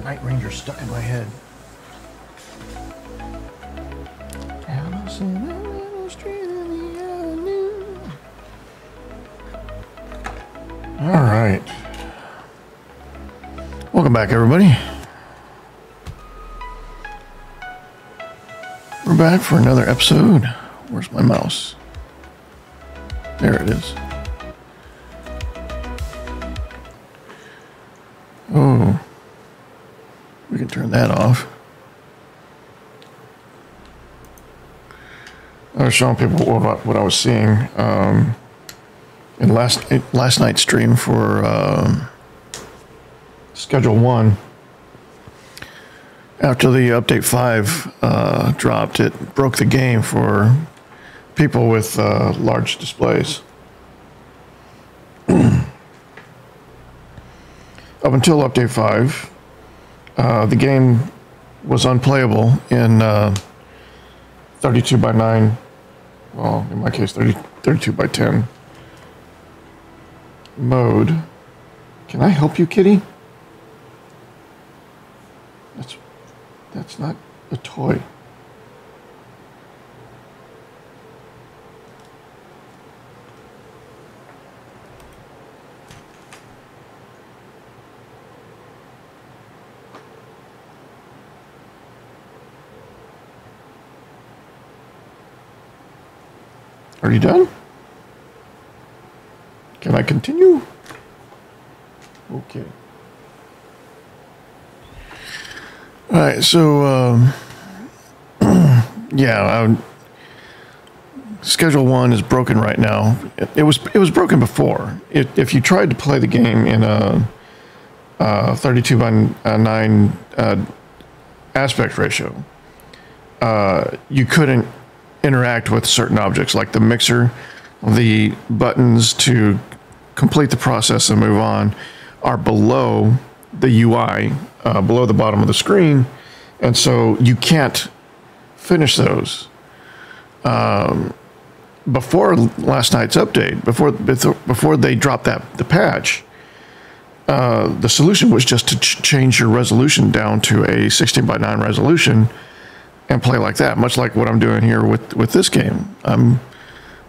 Night Ranger stuck in my head. All right. Welcome back, everybody. We're back for another episode. Where's my mouse? There it is. Oh, we can turn that off. I was showing people what I was seeing in last night's stream for Schedule 1. After the Update 5 dropped, it broke the game for people with large displays. Up until Update 5, the game was unplayable in 32 by 9, well, in my case, 32 by 10 mode. Can I help you, kitty? That's not a toy. Are you done? Can I continue? Okay. All right, so yeah, Schedule 1 is broken right now. It was broken before. If you tried to play the game in a 32 by 9 aspect ratio, you couldn't interact with certain objects like the mixer. The buttons to complete the process and move on are below the UI, below the bottom of the screen, and so you can't finish those. Before last night's update, before they dropped the patch, the solution was just to change your resolution down to a 16 by 9 resolution and play like that, much like what I'm doing here with this game. I'm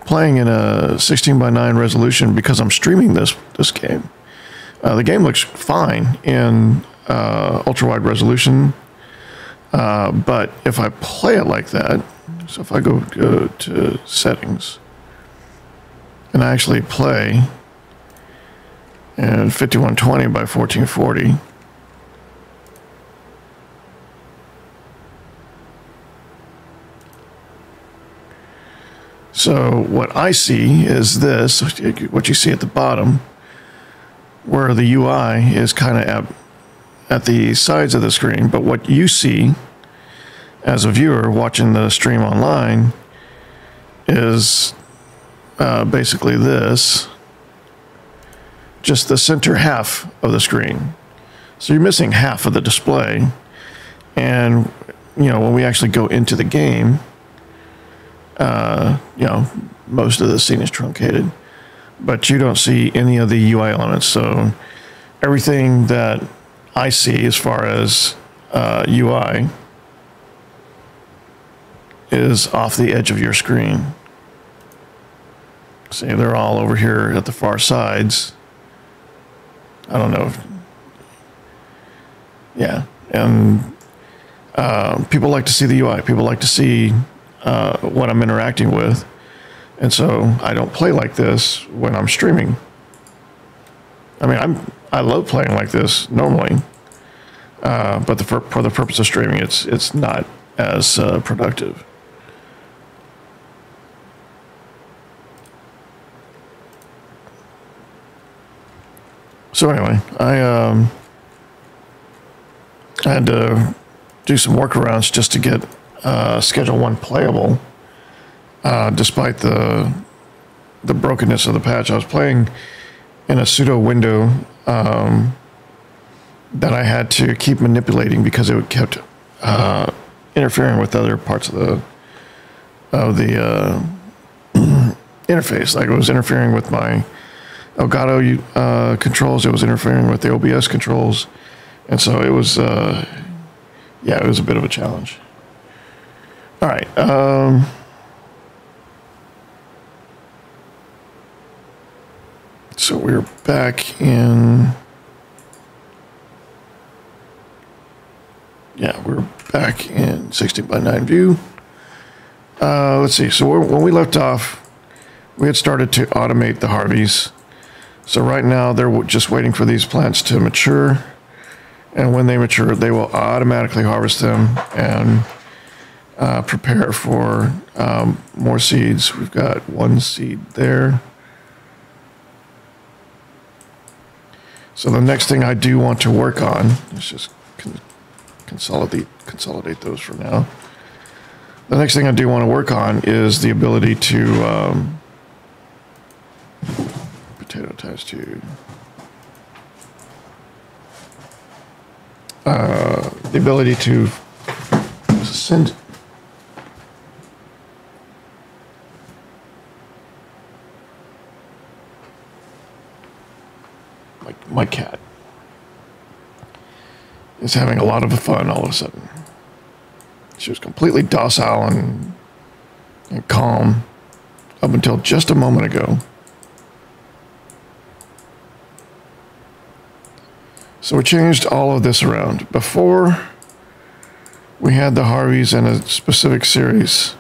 playing in a 16 by 9 resolution because I'm streaming this game. The game looks fine in ultra wide resolution, but if I play it like that, so if I go to settings and I actually play in 5120 by 1440, so what I see is this, what you see at the bottom, where the UI is kind of at the sides of the screen, but what you see as a viewer watching the stream online is basically this, just the center half of the screen. So you're missing half of the display, and you know, when we actually go into the game, you know, most of the scene is truncated, but you don't see any of the UI elements. So everything that I see as far as UI is off the edge of your screen. See, they're all over here at the far sides. I don't know if, yeah, and people like to see the UI. People like to see what I'm interacting with, and so I don't play like this when I'm streaming. I mean, I love playing like this normally, but for the purpose of streaming, it's not as productive. So anyway, I had to do some workarounds just to get Schedule 1 playable, despite the brokenness of the patch. I was playing in a pseudo window that I had to keep manipulating because it kept interfering with other parts of the interface. Like, it was interfering with my Elgato controls. It was interfering with the OBS controls. And so it was, yeah, it was a bit of a challenge. All right. So we're back in, yeah, we're back in 16:9 view. Let's see. So when we left off, we had started to automate the Harvies. So right now they're just waiting for these plants to mature. And when they mature, they will automatically harvest them and prepare for more seeds. We've got one seed there. So the next thing I do want to work on, let's just consolidate those for now. The next thing I do want to work on is the ability to potato times 2. The ability to send my cat is having a lot of fun all of a sudden. She was completely docile and calm up until just a moment ago. So we changed all of this around. Before, we had the Harvies in a specific series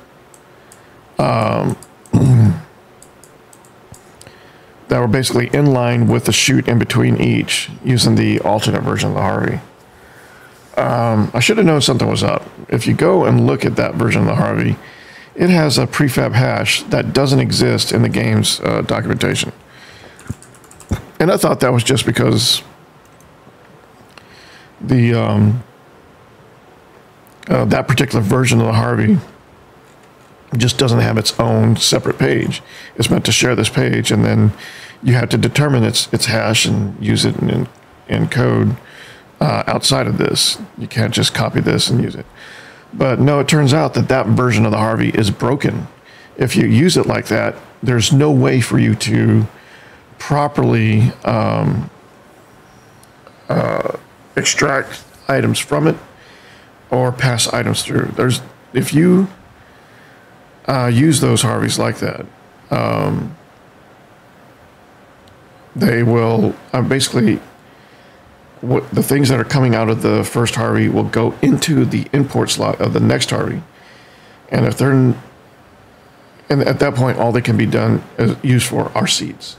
that were basically in line with the chute in between each, using the alternate version of the Harvie. I should have known something was up. If you go and look at that version of the Harvie, it has a prefab hash that doesn't exist in the game's documentation. And I thought that was just because the that particular version of the Harvie just doesn't have its own separate page. It's meant to share this page, and then you have to determine its hash and use it in code outside of this. You can't just copy this and use it. But no, it turns out that that version of the Harvie is broken. If you use it like that, there's no way for you to properly extract items from it or pass items through. If you use those Harvies like that, they will basically, the things that are coming out of the first Harvie will go into the import slot of the next Harvie. And if they're, and at that point, all they can be done is used for are seeds.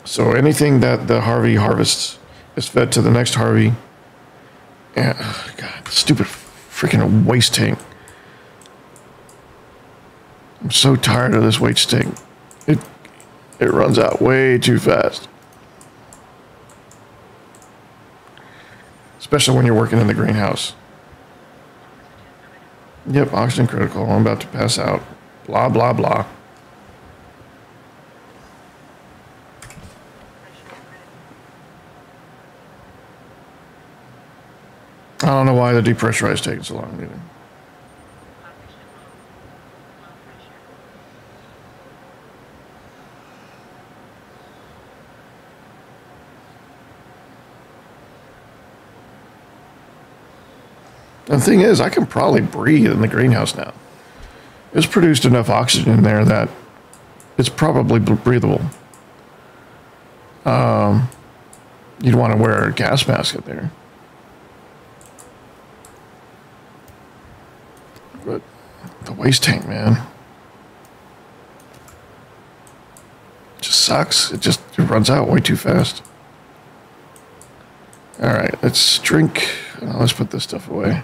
So anything that the Harvie harvests is fed to the next Harvie. And, oh God, stupid freaking waste tank. I'm so tired of this waste tank. It runs out way too fast. Especially when you're working in the greenhouse. Yep, oxygen critical. I'm about to pass out. Blah, blah, blah. I don't know why the depressurize is taking so long either. And the thing is, I can probably breathe in the greenhouse now. It's produced enough oxygen in there that it's probably breathable. You'd want to wear a gas mask in there. But the waste tank, man, just sucks. It runs out way too fast. All right, let's drink. Let's put this stuff away.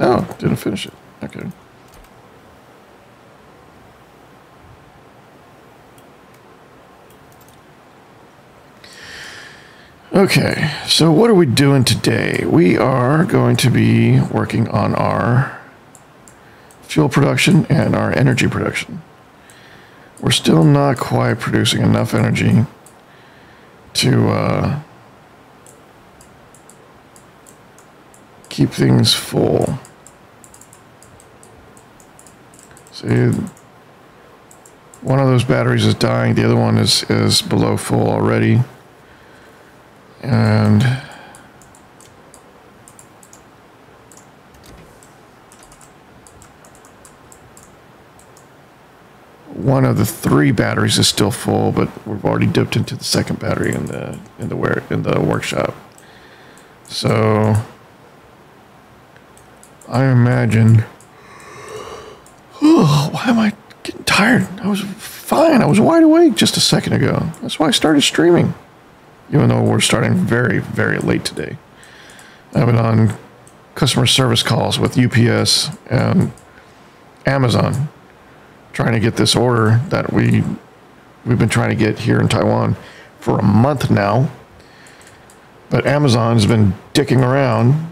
Oh, didn't finish it. Okay. Okay, so what are we doing today? We are going to be working on our fuel production and our energy production. We're still not quite producing enough energy to keep things full. See, one of those batteries is dying. The other one is below full already. And one of the 3 batteries is still full, but we've already dipped into the second battery in the workshop. So I imagine. Oh, why am I getting tired? I was fine. I was wide awake just a second ago. That's why I started streaming. Even though we're starting very, very late today. I've been on customer service calls with UPS and Amazon trying to get this order that we've been trying to get here in Taiwan for a month now. But Amazon's been dicking around.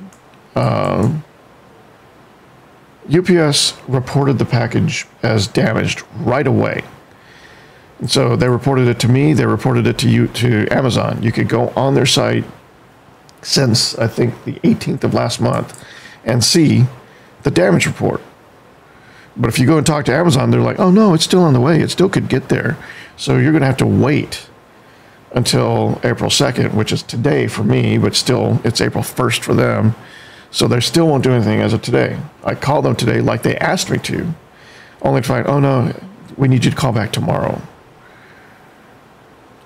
UPS reported the package as damaged right away. And so they reported it to me, they reported it to Amazon. You could go on their site since, I think, the 18th of last month and see the damage report. But if you go and talk to Amazon, they're like, oh no, it's still on the way. It still could get there. So you're going to have to wait until April 2nd, which is today for me, but still it's April 1st for them. So they still won't do anything as of today. I called them today like they asked me to, only to find, oh no, we need you to call back tomorrow.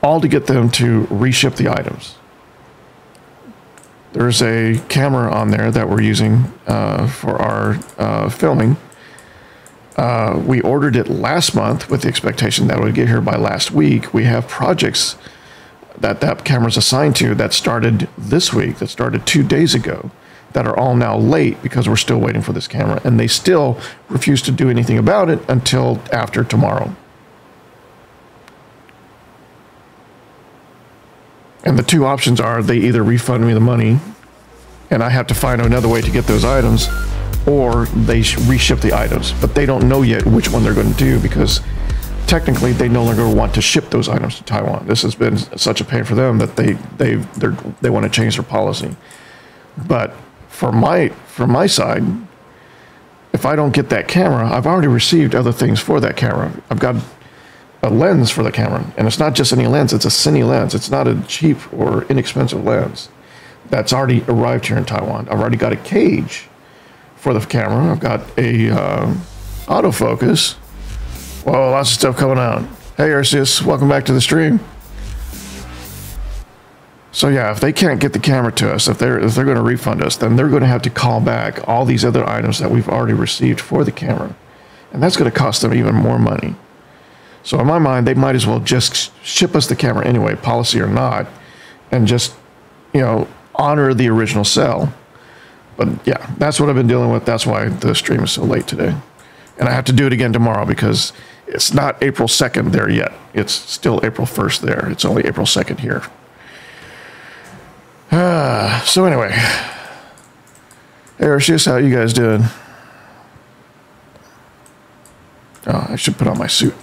All to get them to reship the items. There's a camera on there that we're using for our filming. We ordered it last month with the expectation that it would get here by last week. We have projects that camera's assigned to that started this week, that started 2 days ago, that are all now late because we're still waiting for this camera. And they still refuse to do anything about it until after tomorrow. And the 2 options are they either refund me the money and I have to find another way to get those items, or they reship the items. But they don't know yet which one they're going to do because technically they no longer want to ship those items to Taiwan. This has been such a pain for them that they want to change their policy. But for my side, if I don't get that camera, I've already received other things for that camera. I've got a lens for the camera, and it's not just any lens, it's a cine lens. It's not a cheap or inexpensive lens. That's already arrived here in Taiwan. I've already got a cage for the camera. I've got a autofocus. Whoa, lots of stuff coming out. Hey ASUS, welcome back to the stream. So yeah, if they can't get the camera to us, if they're going to refund us, then they're going to have to call back all these other items that we've already received for the camera. And that's going to cost them even more money. So in my mind, they might as well just ship us the camera anyway, policy or not, and just, you know, honor the original sell. But yeah, that's what I've been dealing with. That's why the stream is so late today. And I have to do it again tomorrow because it's not April 2nd there yet. It's still April 1st there. It's only April 2nd here. So anyway, hey Arceus, how you guys doing? Oh, I should put on my suit.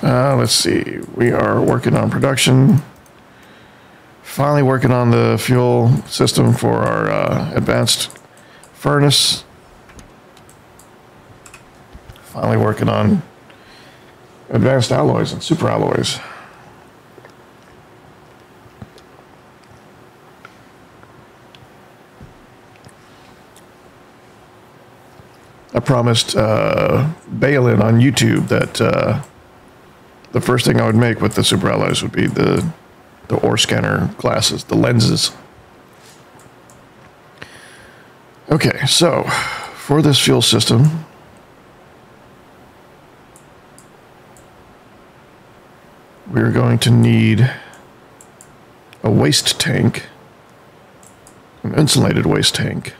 Let's see. We are working on production. Finally working on the fuel system for our advanced furnace. Finally working on advanced alloys and super alloys. I promised Balin on YouTube that the first thing I would make with the super alloys would be the ore scanner glasses, the lenses. Okay, so for this fuel system, we're going to need a waste tank, an insulated waste tank.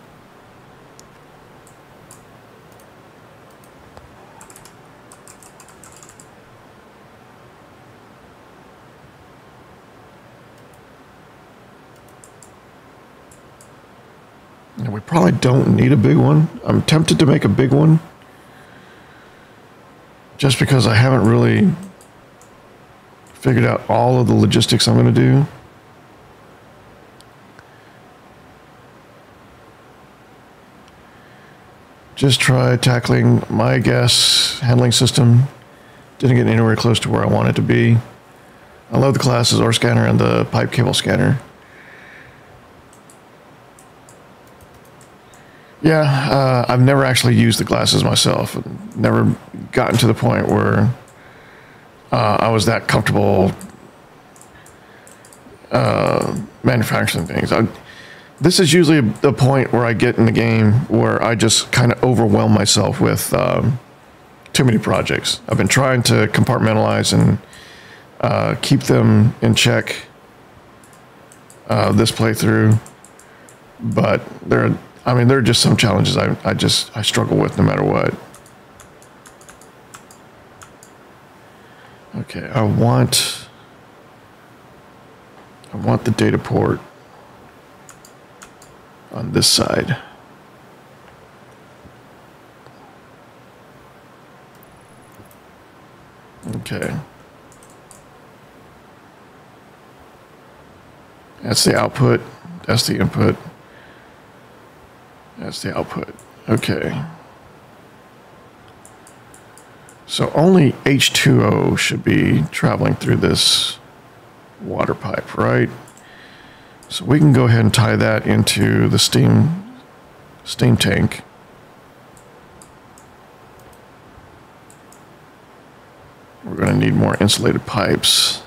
And we probably don't need a big one. I'm tempted to make a big one, just because I haven't really figured out all of the logistics I'm going to do. Just tried tackling my gas handling system. Didn't get anywhere close to where I want it to be. I love the classes ore scanner and the pipe cable scanner. Yeah, I've never actually used the glasses myself. Never gotten to the point where I was that comfortable manufacturing things. This is usually the point where I get in the game where I just kind of overwhelm myself with too many projects. I've been trying to compartmentalize and keep them in check this playthrough, but there are just some challenges I struggle with no matter what. Okay, I want the data port on this side. Okay. That's the output. That's the input. That's the output. Okay. So only H2O should be traveling through this water pipe, right? So we can go ahead and tie that into the steam tank. We're going to need more insulated pipes.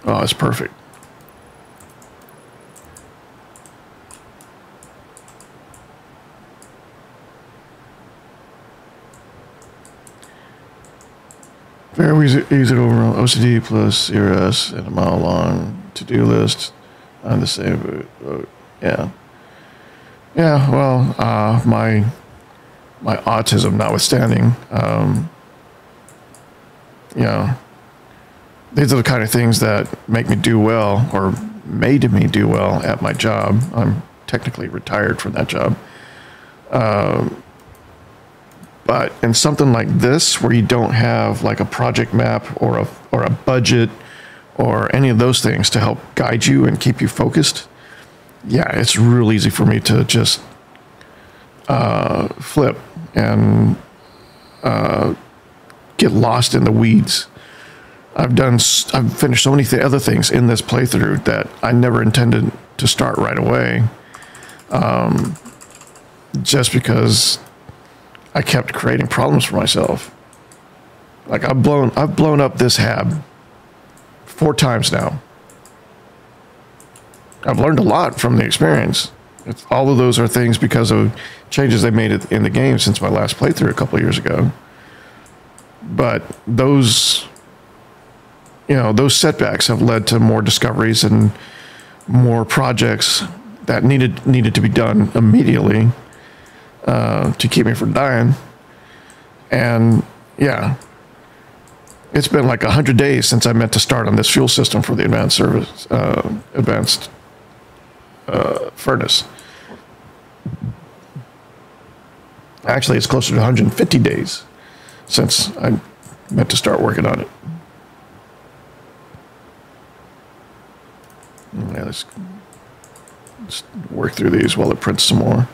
Oh, it's perfect. Very easy to overall OCD plus CRS and a mile long to-do list on the same boat. Yeah. Yeah, well, my autism notwithstanding, you know, these are the kind of things that make me do well, or made me do well at my job. I'm technically retired from that job. But in something like this, where you don't have like a project map or a budget or any of those things to help guide you and keep you focused, yeah, it's real easy for me to just flip and get lost in the weeds. I've finished so many other things in this playthrough that I never intended to start right away, just because I kept creating problems for myself. Like I've blown up this hab 4 times now. I've learned a lot from the experience. All of those are things because of changes they made in the game since my last playthrough a couple of years ago. But those setbacks have led to more discoveries and more projects that needed to be done immediately to keep me from dying. And yeah, it's been like 100 days since I meant to start on this fuel system for the advanced furnace. Actually, it's closer to 150 days since I meant to start working on it. Yeah, let's work through these while it prints some more.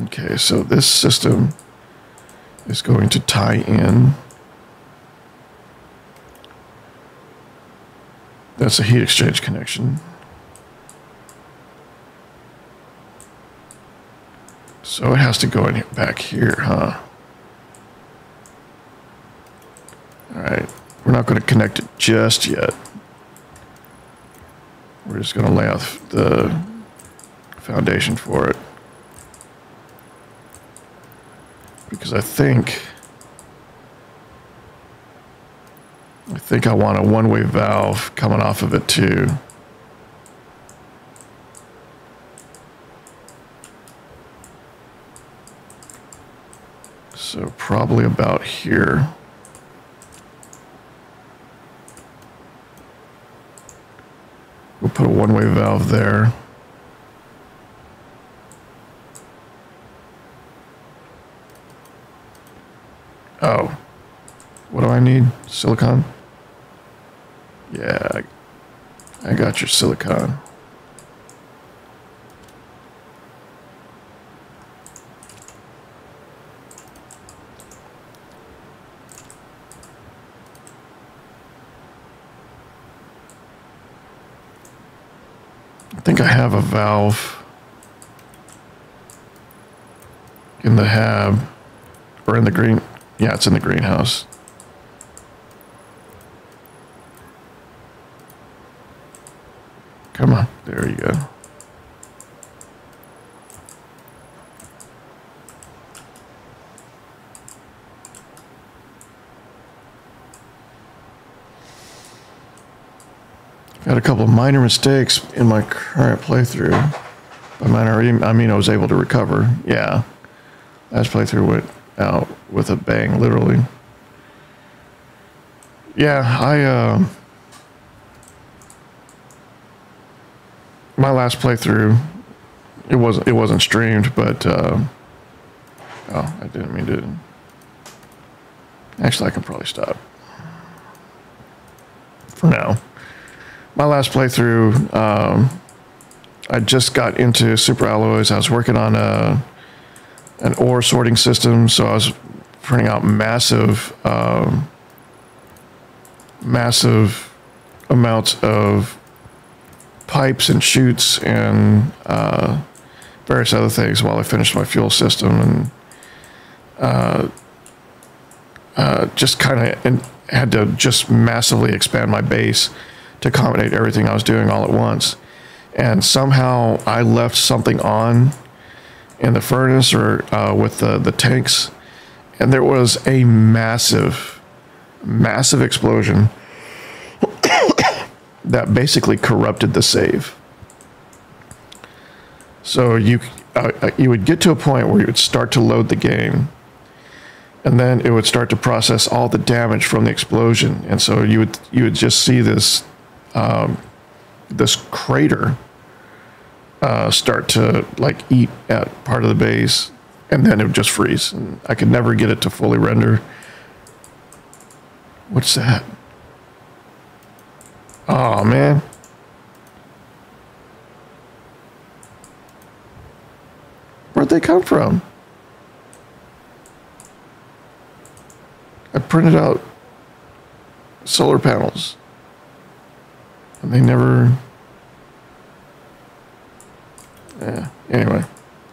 Okay, so this system is going to tie in. That's a heat exchange connection. So it has to go in back here, huh? All right. We're not going to connect it just yet. We're just going to lay out the foundation for it. I think I want a one-way valve coming off of it too. So probably about here. We'll put a one-way valve there. Oh, what do I need? Silicon? Yeah, I got your silicon. I think I have a valve in the hab, or in the green. Yeah, it's in the greenhouse. Come on, there you go. Got a couple of minor mistakes in my current playthrough. By minor, I mean I was able to recover. Yeah, last playthrough went out with a bang, literally. Yeah, my last playthrough, it wasn't streamed, but oh, I didn't mean to. Actually, I can probably stop for now. My last playthrough, I just got into super alloys. I was working on an ore sorting system, so I was printing out massive amounts of pipes and chutes and various other things while I finished my fuel system, and just kind of had to just massively expand my base to accommodate everything I was doing all at once. And somehow I left something on in the furnace or with the tanks, and there was a massive explosion that basically corrupted the save. So you would get to a point where you would start to load the game, and then it would start to process all the damage from the explosion, and so you would just see this this crater start to like eat at part of the base, and then it would just freeze. And I could never get it to fully render. What's that? Oh man. Where'd they come from? I printed out solar panels, and they never... Yeah, anyway,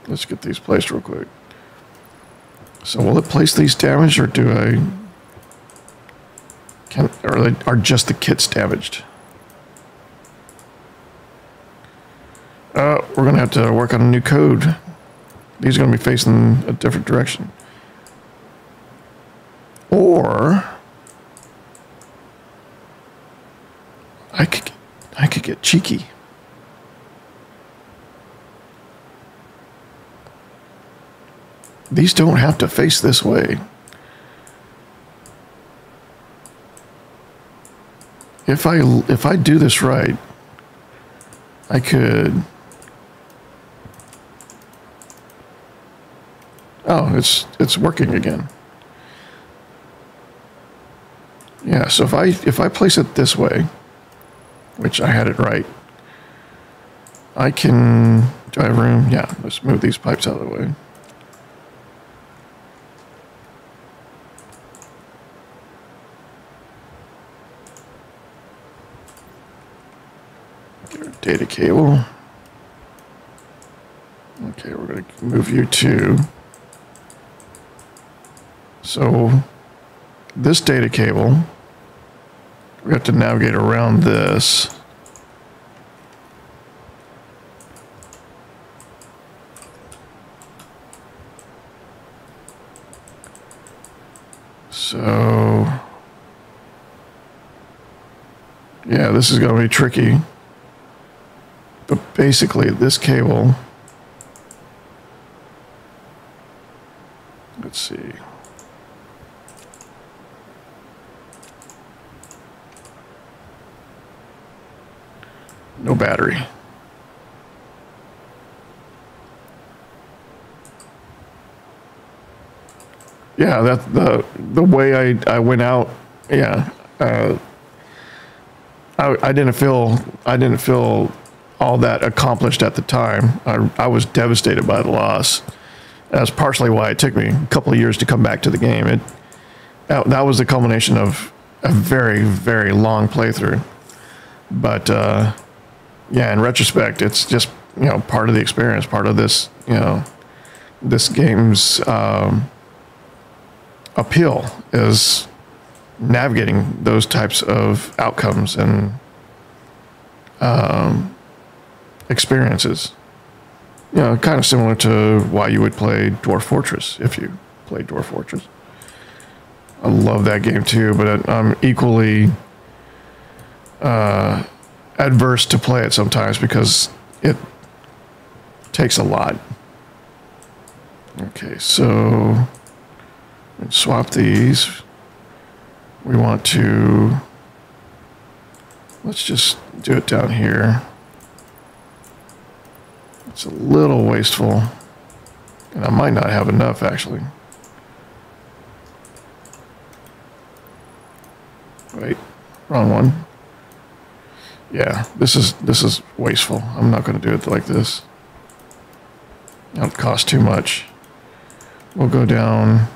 let's get these placed real quick. So will it place these damaged, or do I... are just the kits damaged? We're going to have to work on a new code. These are going to be facing a different direction. Or I could get cheeky. These don't have to face this way. If I do this right, I could... Oh, it's working again. Yeah, so if I place it this way, which I had it right, I can... Do I have room? Yeah, let's move these pipes out of the way. Data cable. Okay, we're going to move you to... So this data cable, we have to navigate around this. So, yeah, this is going to be tricky. But basically, this cable, let's see. No battery. Yeah, that the way I went out. Yeah, I didn't feel all that accomplished at the time. I was devastated by the loss. That's partially why it took me a couple of years to come back to the game. That was the culmination of a very, very long playthrough. But yeah, in retrospect, it's just, you know, part of the experience, part of this, you know, this game's appeal is navigating those types of outcomes and experiences. You know, kind of similar to why you would play Dwarf Fortress if you played Dwarf Fortress. I love that game too, but I'm equally adverse to play it sometimes because it takes a lot. Okay, so let's swap these. We want to, let's just do it down here. It's a little wasteful, and I might not have enough actually. Wait, wrong one. Yeah, this is wasteful. I'm not going to do it like this. It'll cost too much. We'll go down.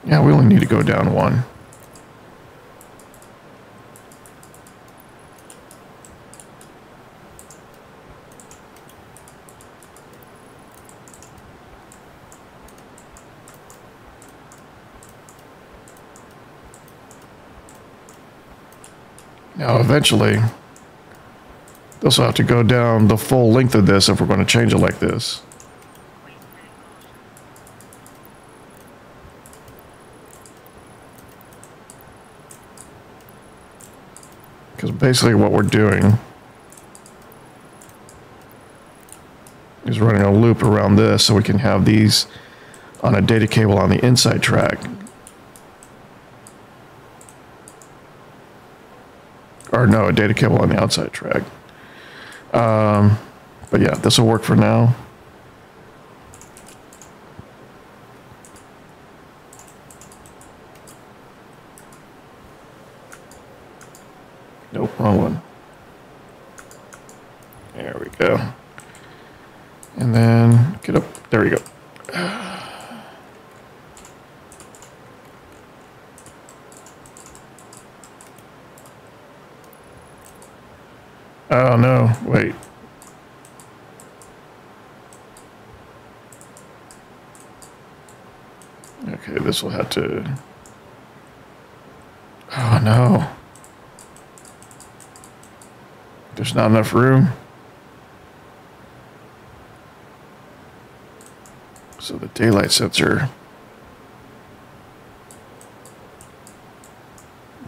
Yeah, we only need to go down one. Now, eventually, this will have to go down the full length of this if we're going to change it like this. Because basically what we're doing is running a loop around this so we can have these on a data cable on the inside track. Or no, a data cable on the outside track. But yeah, this will work for now. Nope, wrong one. There we go. And then get up. There we go. Oh no, wait. Okay, this will have to... Oh no. There's not enough room. So the daylight sensor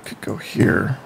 could go here.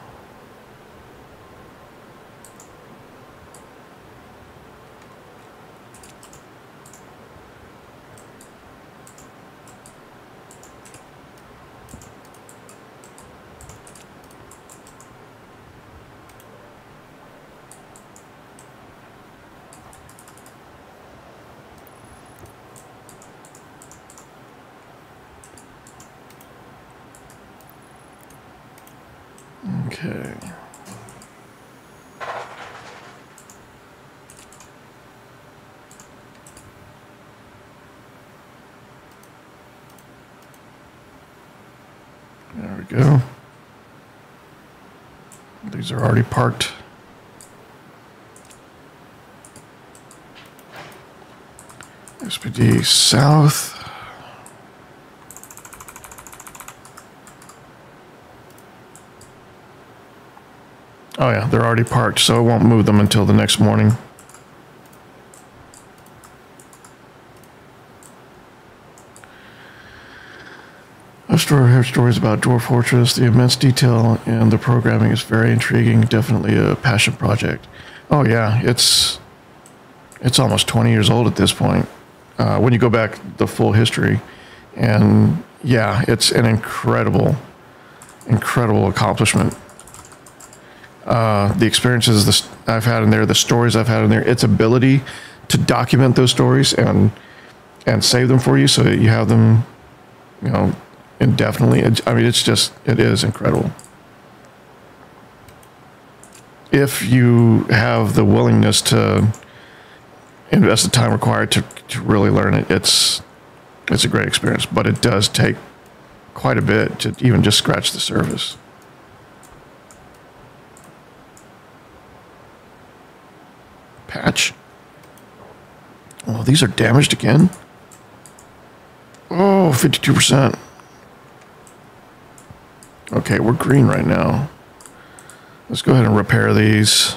Okay. There we go. These are already parked. SPD South. Oh yeah, they're already parked, so I won't move them until the next morning. story have stories about Dwarf Fortress. The immense detail and the programming is very intriguing. Definitely a passion project. Oh yeah, it's almost 20 years old at this point. When you go back the full history, and yeah, it's an incredible accomplishment. The experiences I've had in there, the stories I've had in there, its ability to document those stories and save them for you so that you have them, you know, indefinitely. I mean, it is incredible. If you have the willingness to invest the time required to really learn it, it's a great experience, but it does take quite a bit to even just scratch the surface. Patch. Oh, these are damaged again. Oh, 52%. Okay, we're green right now. Let's go ahead and repair these.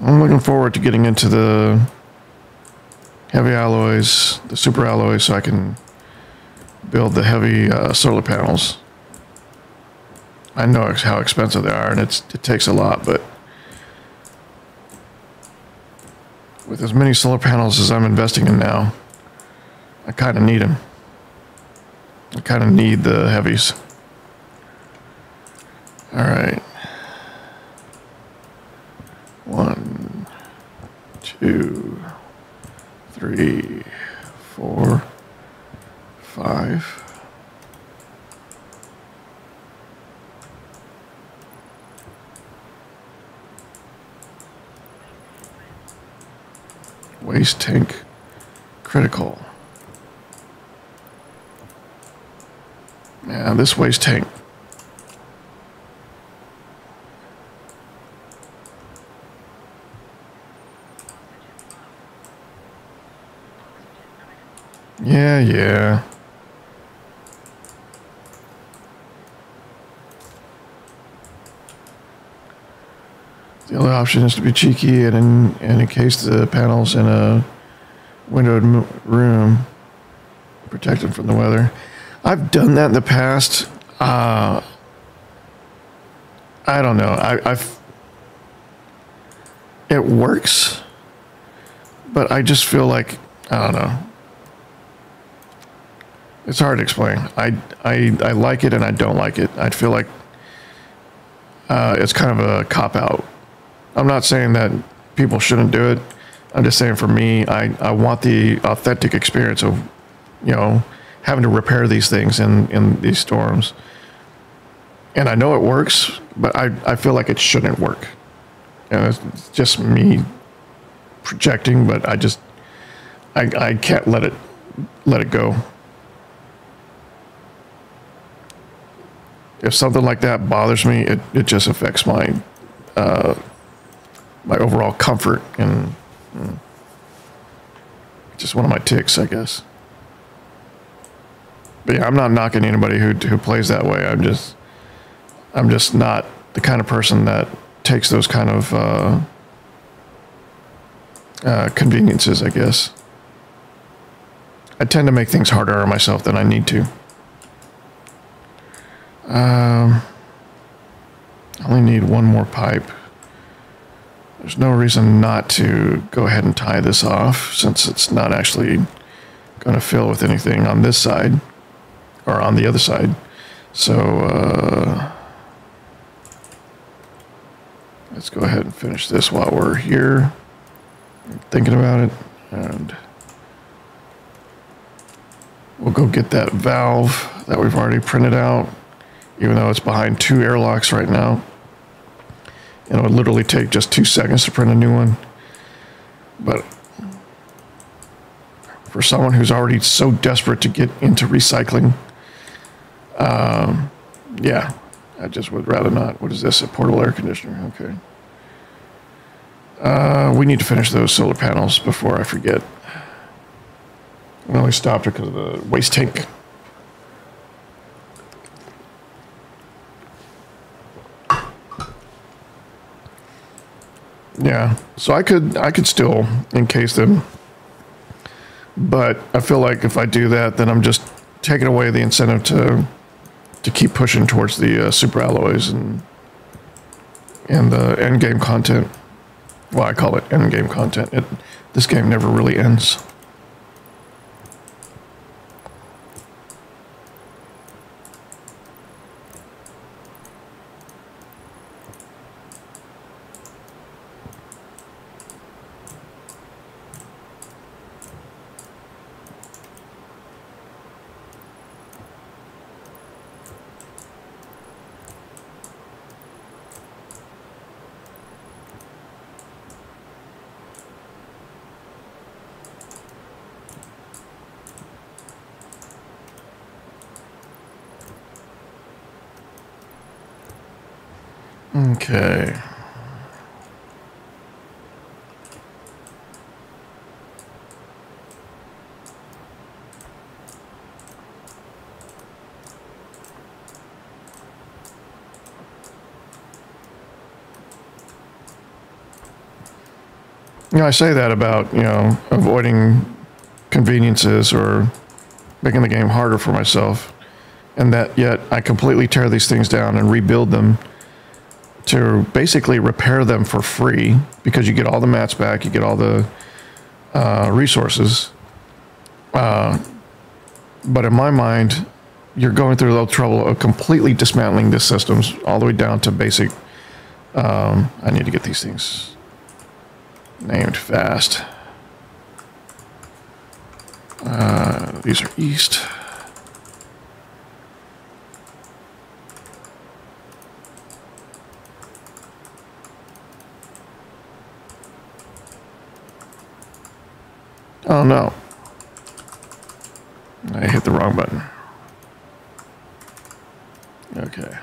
I'm looking forward to getting into the heavy alloys, the super alloys, so I can build the heavy solar panels. I know how expensive they are, and it takes a lot, but with as many solar panels as I'm investing in now, I kind of need them. I kind of need the heavies. All right. 1, 2, 3, 4, 5. Waste tank critical. Yeah, this waste tank. Yeah. The other option is to be cheeky and encase the panels in a windowed room, protect them from the weather. I've done that in the past. I don't know. It works, but I just feel like, I don't know. It's hard to explain. I like it and I don't like it. I feel like it's kind of a cop-out. I'm not saying that people shouldn't do it. I'm just saying for me, I want the authentic experience of, you know, having to repair these things in these storms. And I know it works, but I feel like it shouldn't work. And it's just me projecting, but I can't let it go. If something like that bothers me, it just affects my my overall comfort, and just one of my tics, I guess. But yeah, I'm not knocking anybody who plays that way. I'm just not the kind of person that takes those kind of conveniences, I guess. I tend to make things harder on myself than I need to. I only need one more pipe. There's no reason not to go ahead and tie this off, since it's not actually going to fill with anything on this side or on the other side. So let's go ahead and finish this while we're here thinking about it, and we'll go get that valve that we've already printed out, even though it's behind 2 airlocks right now. And it would literally take just 2 seconds to print a new one. But for someone who's already so desperate to get into recycling, yeah, I just would rather not. What is this? A portable air conditioner. Okay. We need to finish those solar panels before I forget. I only stopped because of the waste tank. Yeah, so I could still encase them, but I feel like if I do that, then I'm just taking away the incentive to keep pushing towards the super alloys and the end game content. Well, I call it end game content. This game never really ends. Okay. You know, I say that about, you know, avoiding conveniences or making the game harder for myself, and that yet I completely tear these things down and rebuild them to basically repair them for free, because you get all the mats back, you get all the resources. But in my mind, you're going through the trouble of completely dismantling the systems all the way down to basic. I need to get these things named fast. These are east. Oh no. I hit the wrong button. Okay.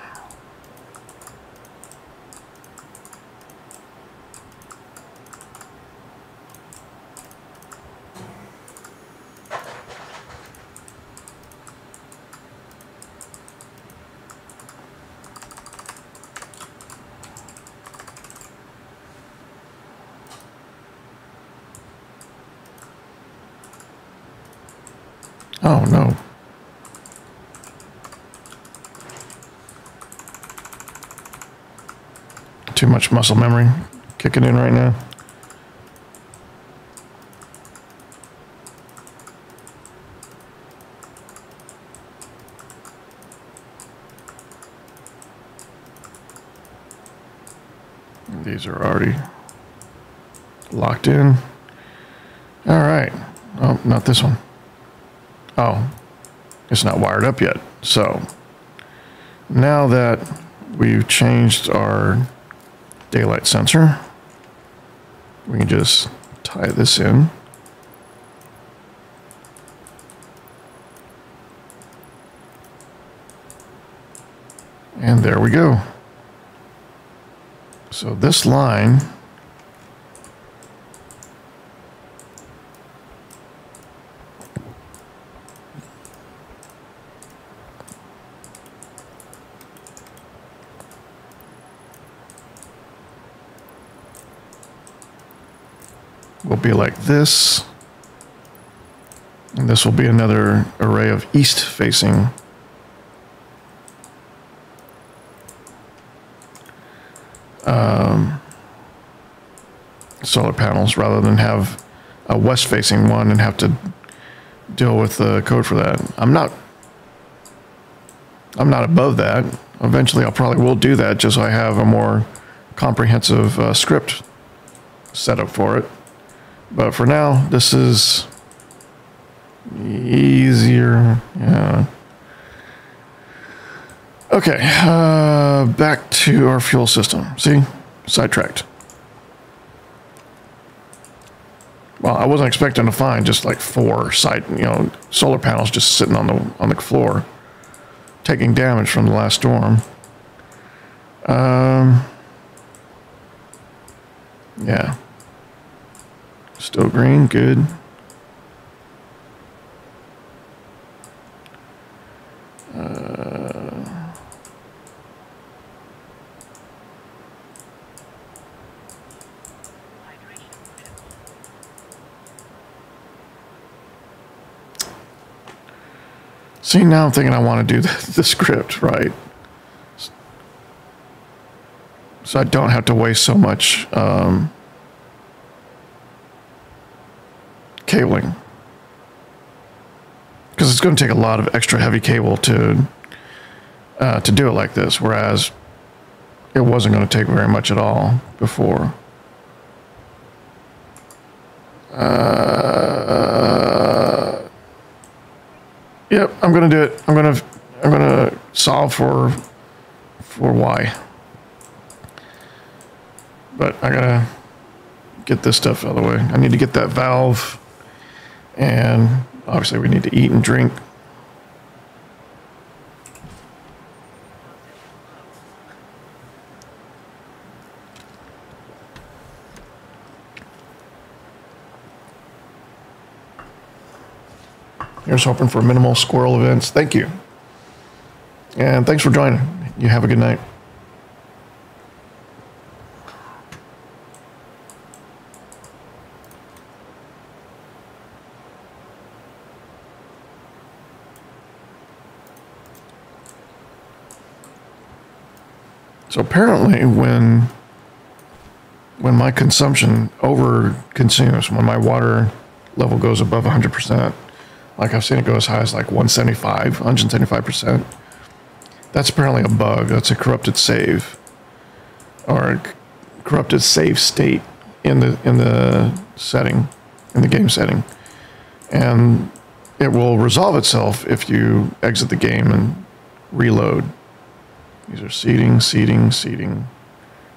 Oh no. Too much muscle memory kicking in right now. These are already locked in. All right. Oh, not this one. Oh, it's not wired up yet. So now that we've changed our daylight sensor, we can just tie this in. And there we go. So this line will be like this, and this will be another array of east facing solar panels, rather than have a west facing one and have to deal with the code for that. I'm not above that. Eventually I probably will do that, just so I have a more comprehensive script set up for it. But for now, this is easier. Yeah. Okay, back to our fuel system. See, sidetracked. Well, I wasn't expecting to find just like 4 solar panels just sitting on the floor, taking damage from the last storm. Yeah. Still green, good. See, now I'm thinking I want to do the script, right? So I don't have to waste so much cabling. Because it's going to take a lot of extra heavy cable to do it like this, whereas it wasn't going to take very much at all before. Yep, I'm going to do it. I'm going to solve for Y. But I gotta get this stuff out of the way. I need to get that valve, and obviously we need to eat and drink. Here's hoping for minimal squirrel events. Thank you. And thanks for joining. You have a good night. So apparently when my consumption over-consumes, when my water level goes above 100%, like I've seen it go as high as like 175%, that's apparently a bug. That's a corrupted save, or a corrupted save state in the setting, in the game setting. And it will resolve itself if you exit the game and reload. These are seeding,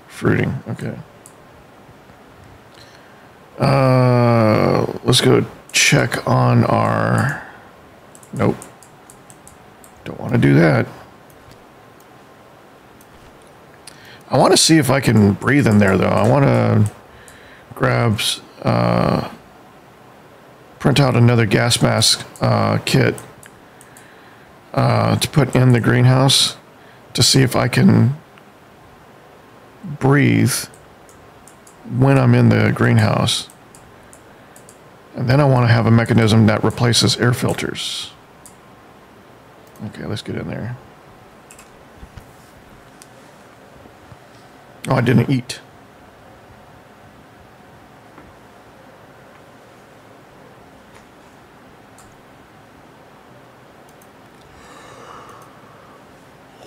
fruiting. Okay. Let's go check on our... Nope. Don't want to do that. I want to see if I can breathe in there, though. I want to grab... print out another gas mask kit to put in the greenhouse to see if I can breathe when I'm in the greenhouse. And then I want to have a mechanism that replaces air filters. Okay, let's get in there. Oh, I didn't eat.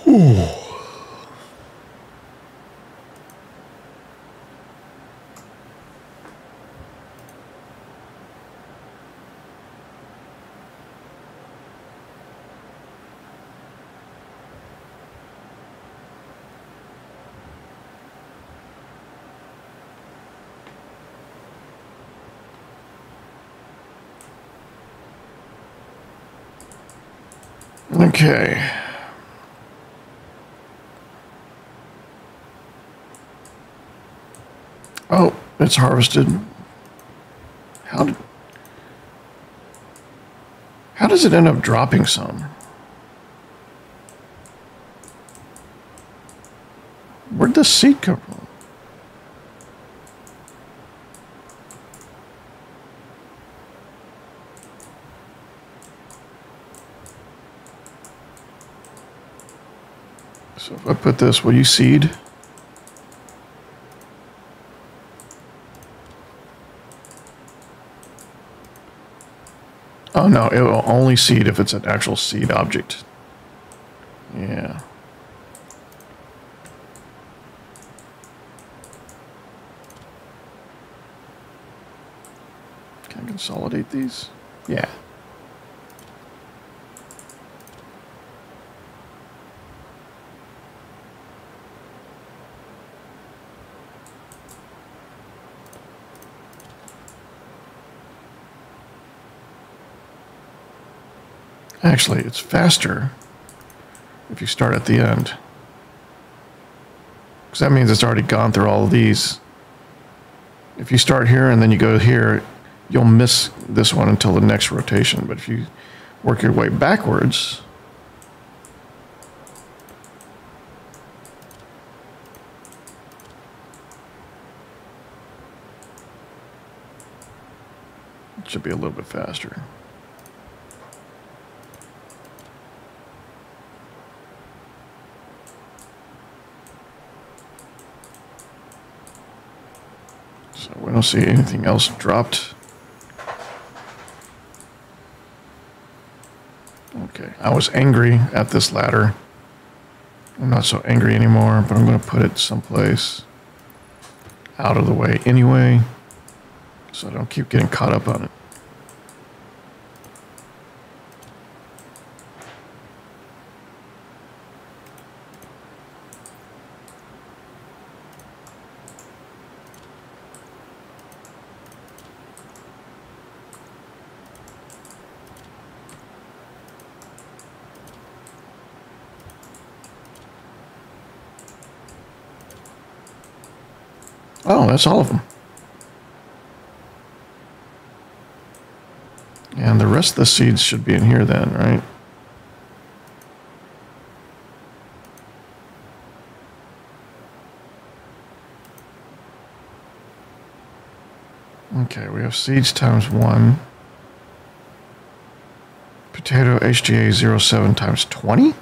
Ooh. Okay. Oh, it's harvested. How does it end up dropping some? Where'd the seed come from? So if I put this, will you seed? Oh no, it will only seed if it's an actual seed object. Yeah. Can I consolidate these? Yeah. Actually, it's faster if you start at the end. Because that means it's already gone through all of these. If you start here and then you go here, you'll miss this one until the next rotation. But if you work your way backwards, it should be a little bit faster. So we don't see anything else dropped. Okay, I was angry at this ladder. I'm not so angry anymore, but I'm going to put it someplace out of the way anyway, so I don't keep getting caught up on it. Oh, that's all of them. And the rest of the seeds should be in here then, right? Okay, we have seeds times 1. Potato HDA 07 times 20?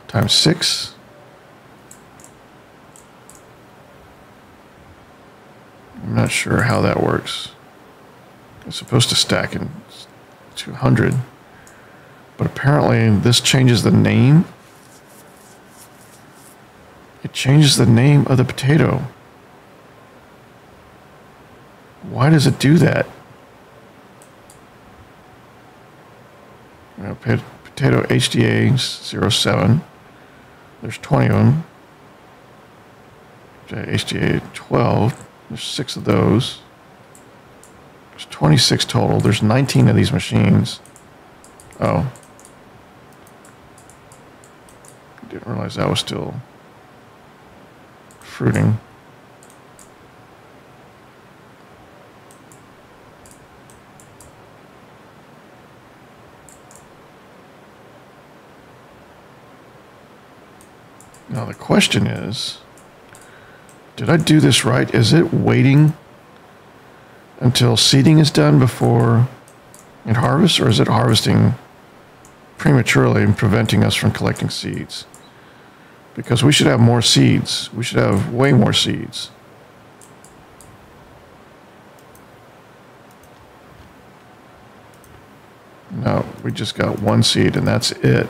Times 6? I'm not sure how that works. It's supposed to stack in 200, but apparently this changes the name. It changes the name of the potato. Why does it do that? Potato HDA 07. There's 20 of them. HDA 12. There's 6 of those. There's 26 total. There's 19 of these machines. Oh. Didn't realize that was still fruiting. Now the question is, did I do this right? Is it waiting until seeding is done before it harvests, or is it harvesting prematurely and preventing us from collecting seeds? Because we should have more seeds. We should have way more seeds. No, we just got 1 seed and that's it.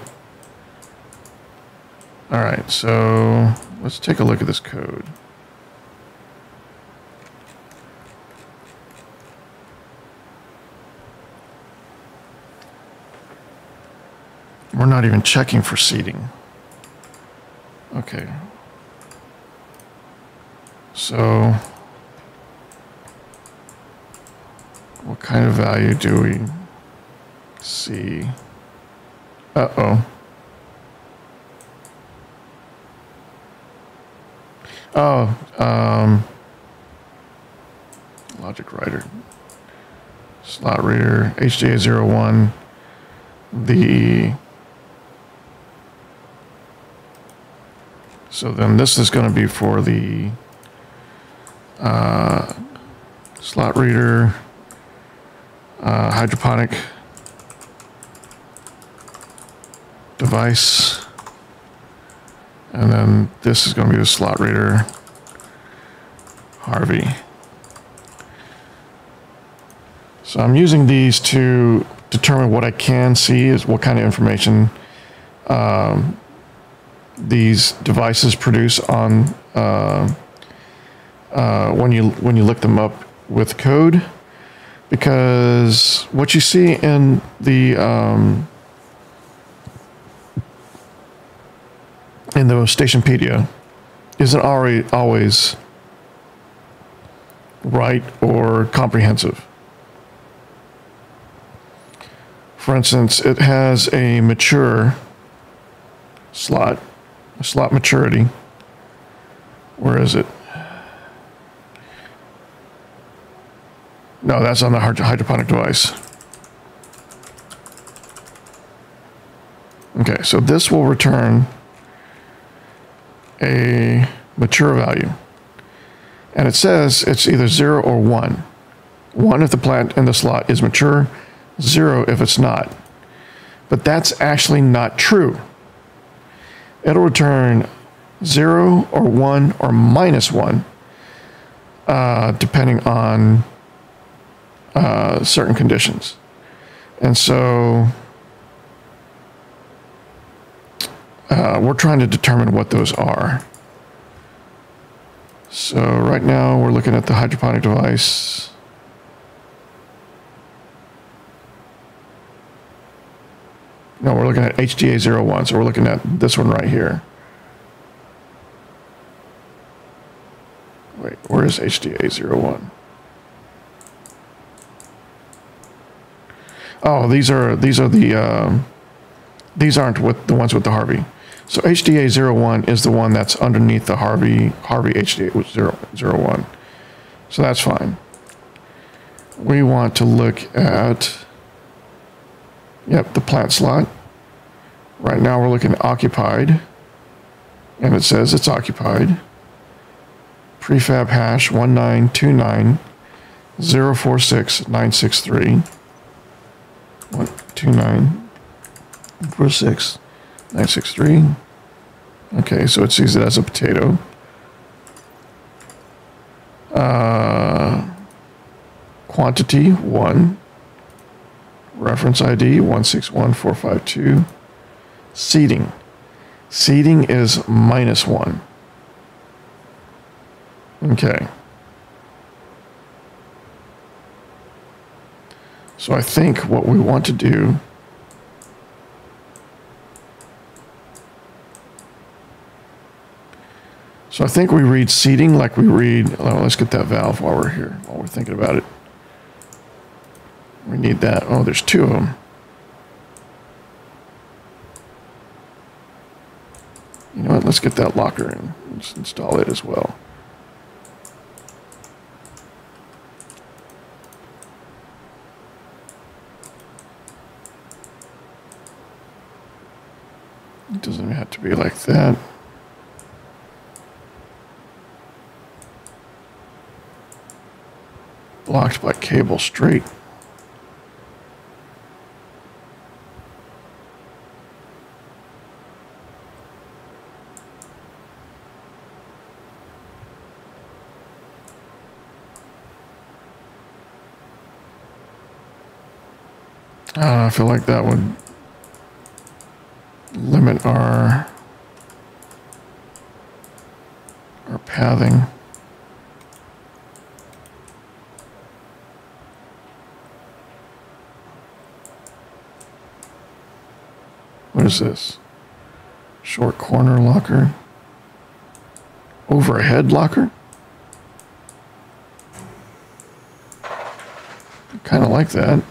All right, so let's take a look at this code. We're not even checking for seeding. Okay. So, what kind of value do we see? Uh-oh. Oh, logic writer. Slot reader, HDA01. So then this is going to be for the slot reader, hydroponic device, and then this is going to be the slot reader, Harvie. So I'm using these to determine what I can see, is what kind of information these devices produce on when you look them up with code, because what you see in the Stationpedia isn't always right or comprehensive. For instance, it has a mature slot. A slot maturity. Where is it? No, that's on the hydroponic device. Okay, so this will return a mature value. And it says it's either 0 or 1. 1 if the plant in the slot is mature, 0 if it's not. But that's actually not true. It'll return 0 or 1 or -1 depending on certain conditions. And so we're trying to determine what those are. So right now we're looking at the hydroponic device. No, we're looking at HDA01, so we're looking at this one right here. Wait, where is HDA01? Oh, these are the these aren't with the ones with the Harvie. So HDA01 is the one that's underneath the Harvie HDA01. So that's fine. We want to look at, yep, the plant slot. Right now we're looking at occupied, and it says it's occupied. Prefab hash 19290469663. 129469663. Okay, so it sees it as a potato. Quantity 1. Reference ID 161452. Seating. Seating is -1. Okay. So I think what we want to do so I think we read seating like we read, well, let's get that valve while we're here, while we're thinking about it. We need that. Oh, there's two of them. You know what? Let's get that locker in. Let's install it as well. It doesn't even have to be like that. Blocked by cable straight. I feel like that would limit our pathing. What is this? Short corner locker? Overhead locker? Kind of like that.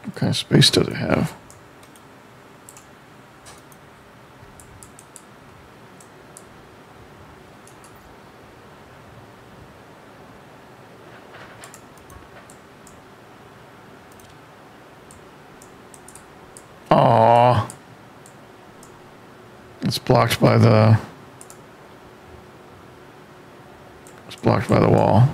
What kind of space does it have? Aww. It's blocked by the wall.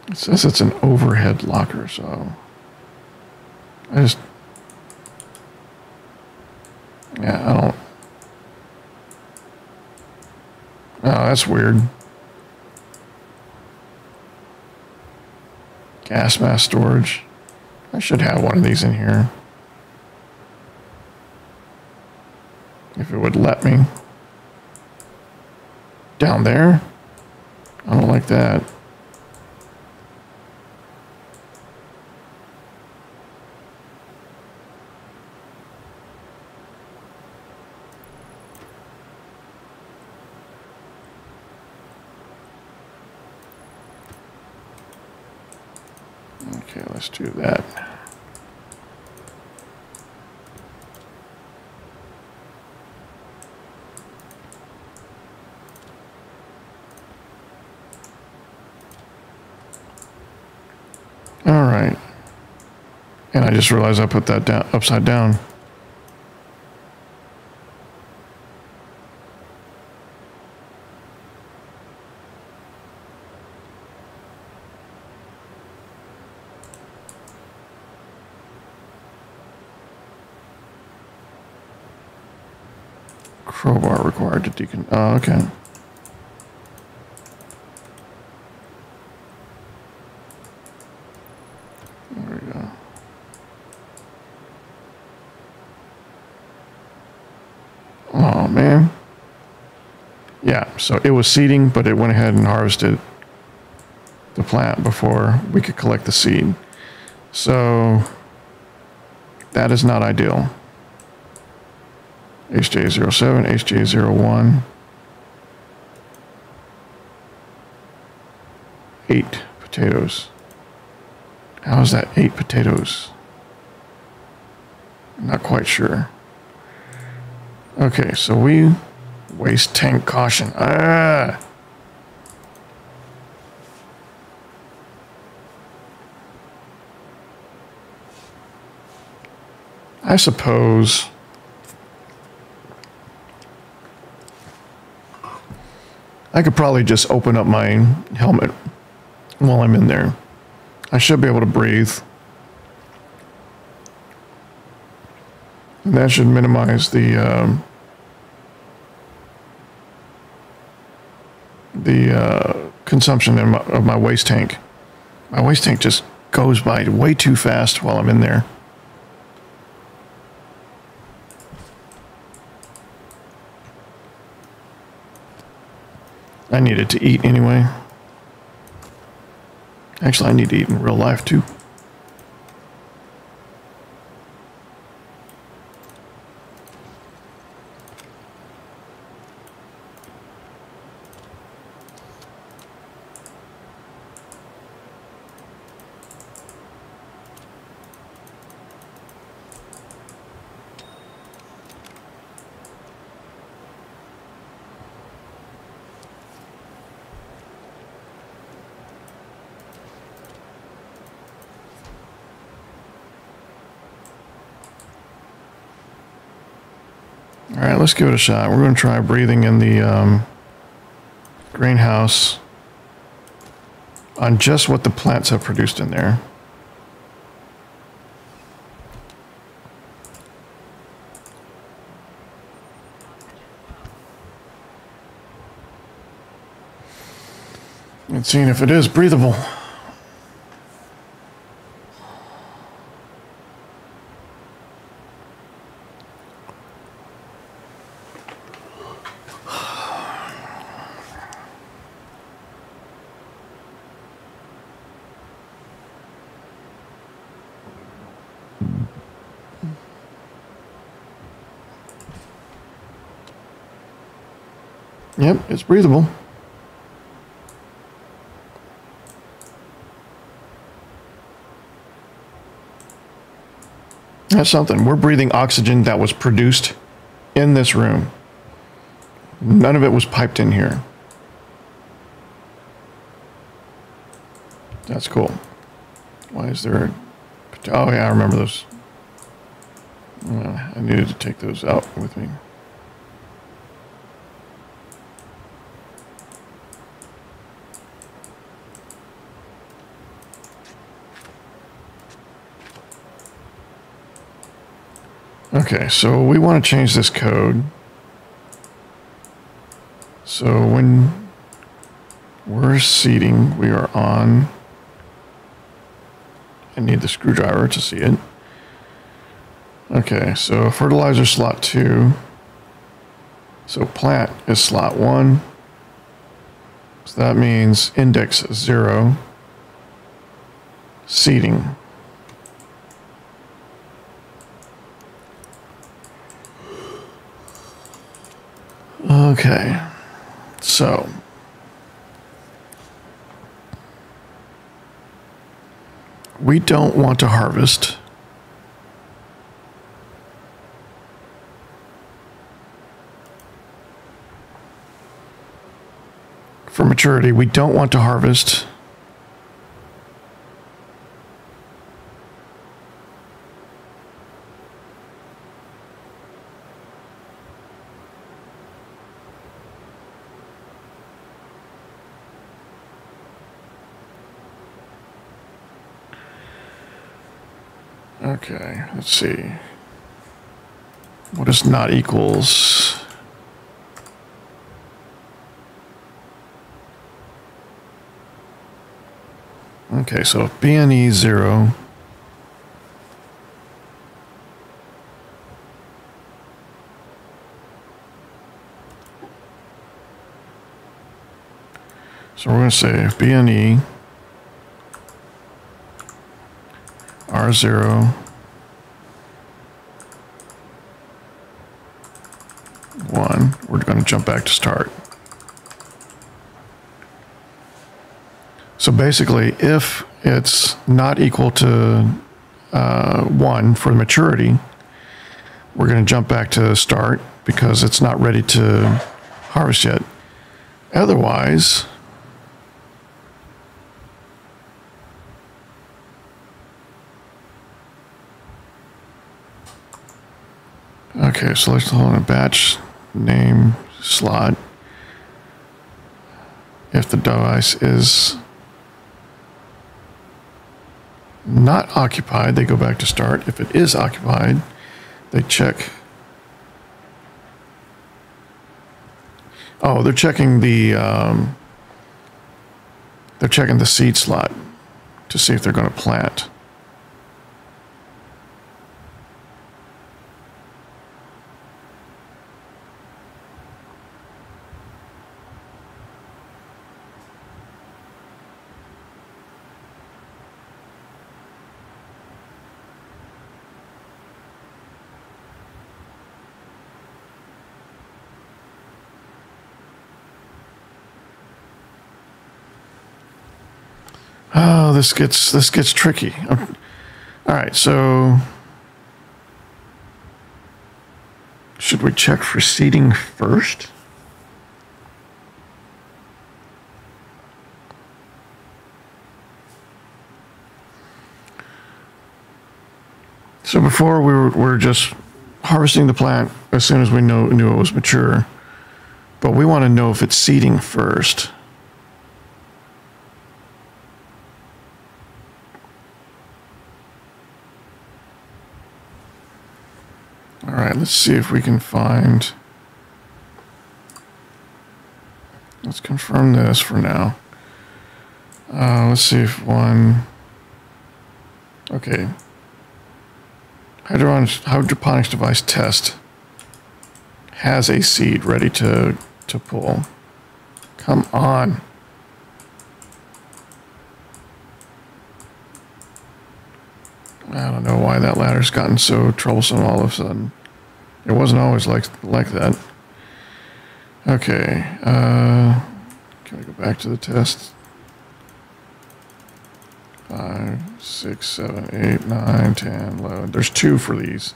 It says it's an overhead locker, so I just, yeah, I don't, oh, that's weird. Gas mask storage. I should have one of these in here. If it would let me. Down there? I don't like that. Okay, let's do that. All right. And I just realized I put that down upside down. Crowbar required to decon. Oh, okay. There we go. Oh, man. Yeah, so it was seeding, but it went ahead and harvested the plant before we could collect the seed. So that is not ideal. HJ07, HJ01. 8 potatoes. How is that 8 potatoes? I'm not quite sure. Okay, so we waste tank caution. Ah! I suppose I could probably just open up my helmet while I'm in there. I should be able to breathe. And that should minimize the consumption of my waste tank. My waste tank just goes by way too fast while I'm in there. I needed to eat anyway. Actually, I need to eat in real life too. All right, let's give it a shot. We're going to try breathing in the greenhouse on just what the plants have produced in there. And seeing if it is breathable. Yep, it's breathable. That's something. We're breathing oxygen that was produced in this room. None of it was piped in here. That's cool. Why is there a... Oh, yeah, I remember those. I needed to take those out with me. Okay, so we want to change this code. So when we're seeding, we are on. I need the screwdriver to see it. Okay, so fertilizer slot 2. So plant is slot 1. So that means index 0. Seeding. Okay, so we don't want to harvest. For maturity, we don't want to harvest. Okay, let's see. What is not equals? Okay, so BNE 0. So we're going to say BNE R0 1. We're going to jump back to start. So basically, if it's not equal to 1 for maturity, we're going to jump back to start because it's not ready to harvest yet. Otherwise, okay, select the whole batch name slot. If the device is not occupied, they go back to start. If it is occupied, they check. Oh, they're checking the seed slot to see if they're going to plant. Oh, this gets tricky. All right, so should we check for seeding first? So before we were just harvesting the plant as soon as we knew it was mature, but we want to know if it's seeding first. All right, let's see if we can find. Let's confirm this for now. Let's see if one. Okay. Hydroponics device test has a seed ready to pull. Come on. I don't know why that ladder's gotten so troublesome all of a sudden. It wasn't always like that. Okay. Can we go back to the test? 5, 6, 7, 8, 9, 10, 11. There's 2 for these.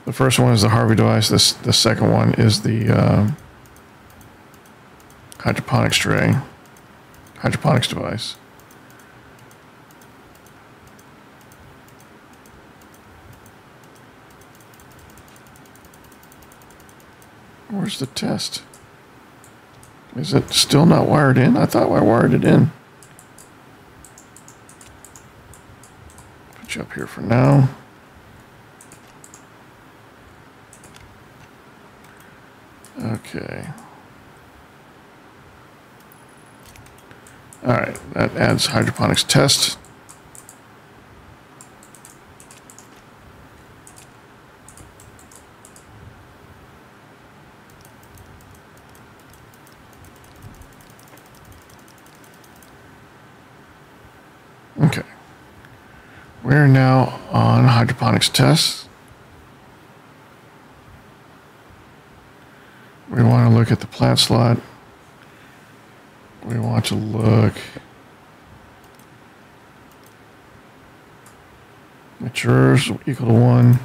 The first one is the Harvie device. The second one is the hydroponics device. Where's the test? Is it still not wired in? I thought I wired it in. Put you up here for now. Okay. All right, that adds hydroponics test. Okay. We're now on hydroponics test. We want to look at the plant slot. We want to look. Matures equal to 1.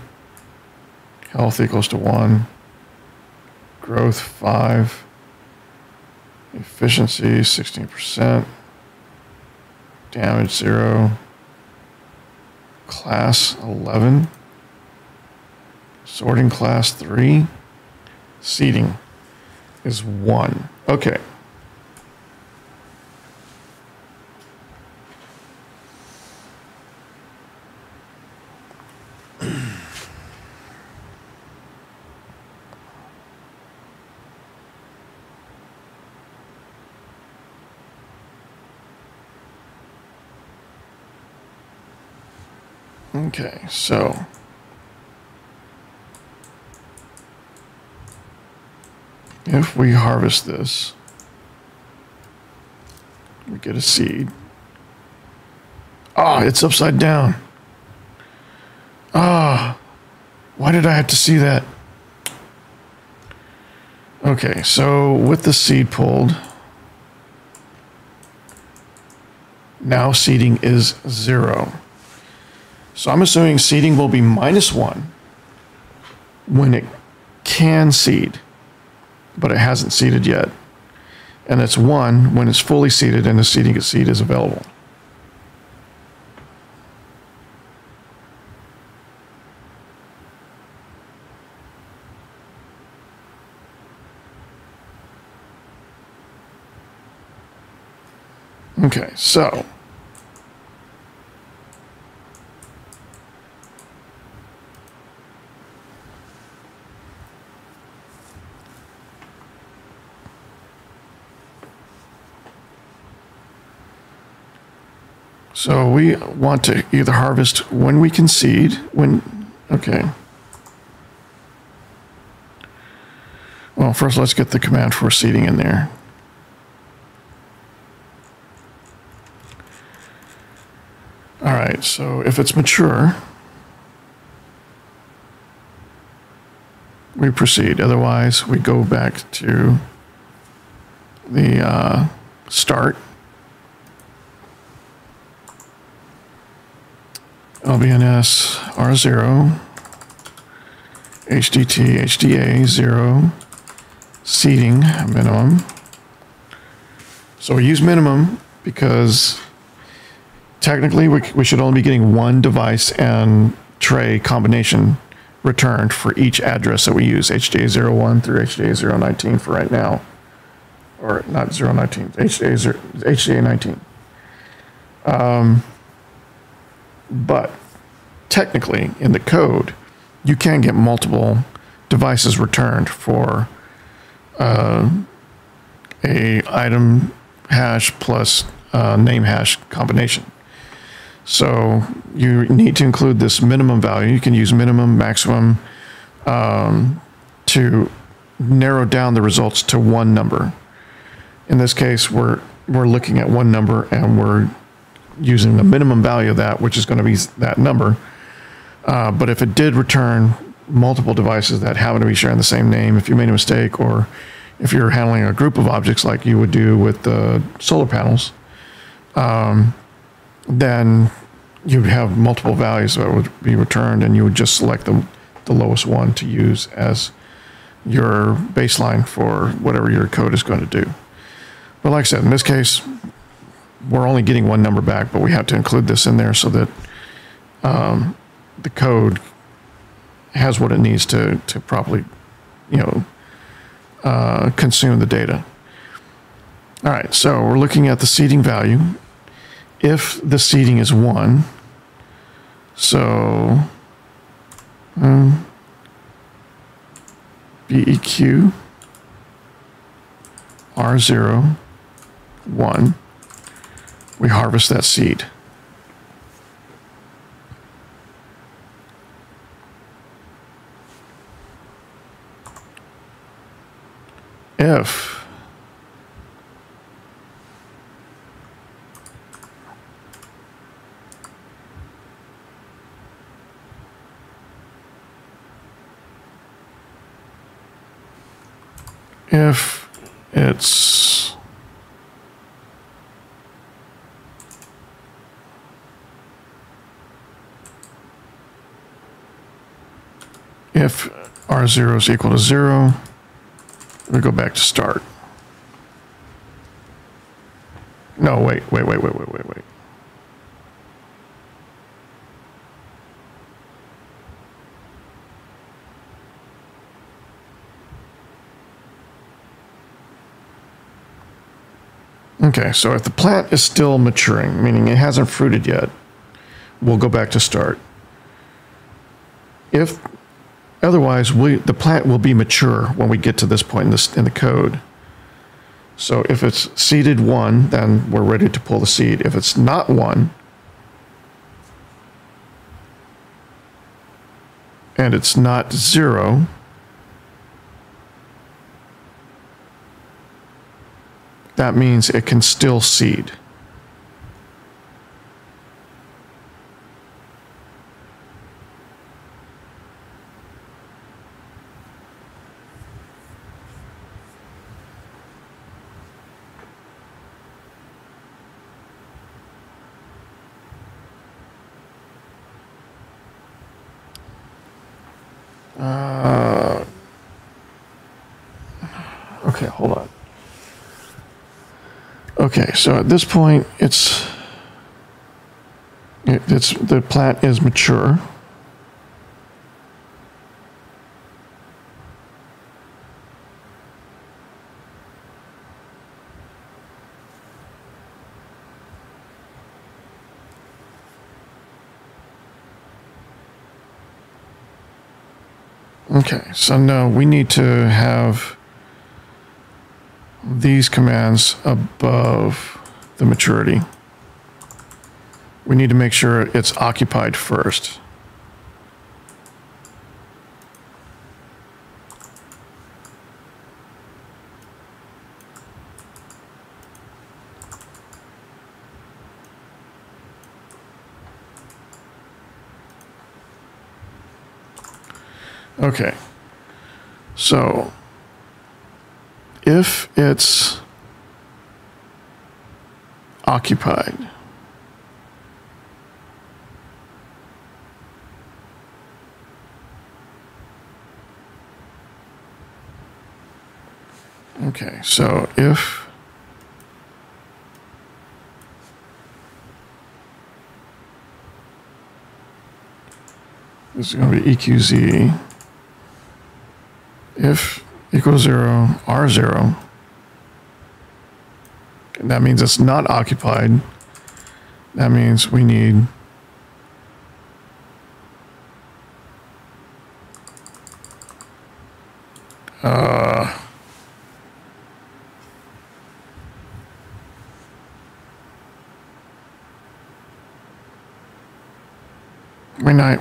Health equals to 1. Growth 5. Efficiency 16%. Damage 0. Class 11. Sorting class 3. Seeding is 1. Okay. Okay, so if we harvest this, we get a seed. Ah, it's upside down. Ah, why did I have to see that? Okay, so with the seed pulled, now seeding is 0. So I'm assuming seeding will be -1 when it can seed, but it hasn't seeded yet. And it's 1 when it's fully seeded and the seeding seed is available. Okay, so we want to either harvest when we can seed, okay. Well, first let's get the command for seeding in there. All right, so if it's mature, we proceed. Otherwise, we go back to the start. LBNS R0, HDT, HDA 0, seeding minimum. So we use minimum because technically we should only be getting one device and tray combination returned for each address that we use, HDA01 through HDA019 for right now. Or not 019, HDA19. But technically, in the code, you can get multiple devices returned for a item hash plus name hash combination. So you need to include this minimum value. You can use minimum, maximum to narrow down the results to one number. In this case, we're looking at one number and we're using the minimum value of that, which is going to be that number. But if it did return multiple devices that happen to be sharing the same name, if you made a mistake, or if you're handling a group of objects like you would do with the solar panels, then you'd have multiple values that would be returned, and you would just select the lowest one to use as your baseline for whatever your code is going to do. But like I said, in this case, we're only getting one number back, but we have to include this in there so that the code has what it needs to properly, consume the data. All right, so we're looking at the seeding value. If the seeding is 1, so BEQ R0 1, we harvest that seed. If it's if R0 is equal to 0, we go back to start. No, wait. Okay, so if the plant is still maturing, meaning it hasn't fruited yet, we'll go back to start. If otherwise, the plant will be mature when we get to this point in the code. So if it's seeded 1, then we're ready to pull the seed. If it's not 1, and it's not 0, that means it can still seed. Okay, hold on. Okay, so at this point, the plant is mature. Okay, so now we need to have these commands above the maturity. We need to make sure it's occupied first. Okay, so if it's occupied, okay, so if this is going to be EQZ, if equals 0, R0, and that means it's not occupied. That means we need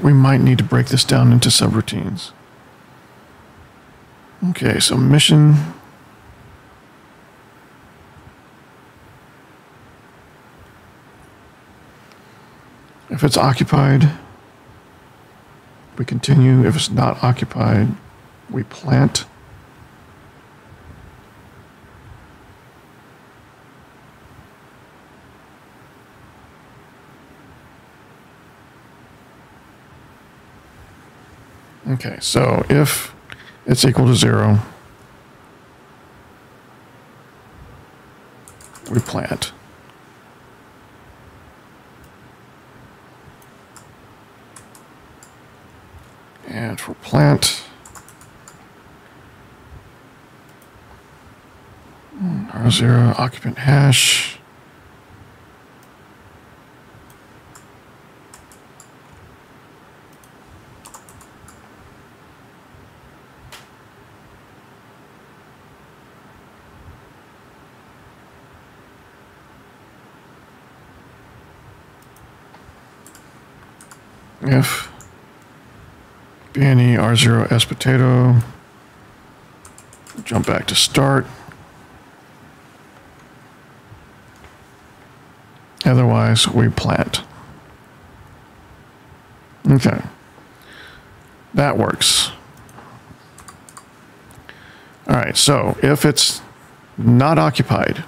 we might need to break this down into subroutines. Okay, so mission. If it's occupied, we continue. If it's not occupied, we plant. Okay, so if it's equal to 0, we plant. And for plant, R0 occupant hash. If BNE R0 S potato, jump back to start. Otherwise, we plant. Okay, that works. All right, so if it's not occupied,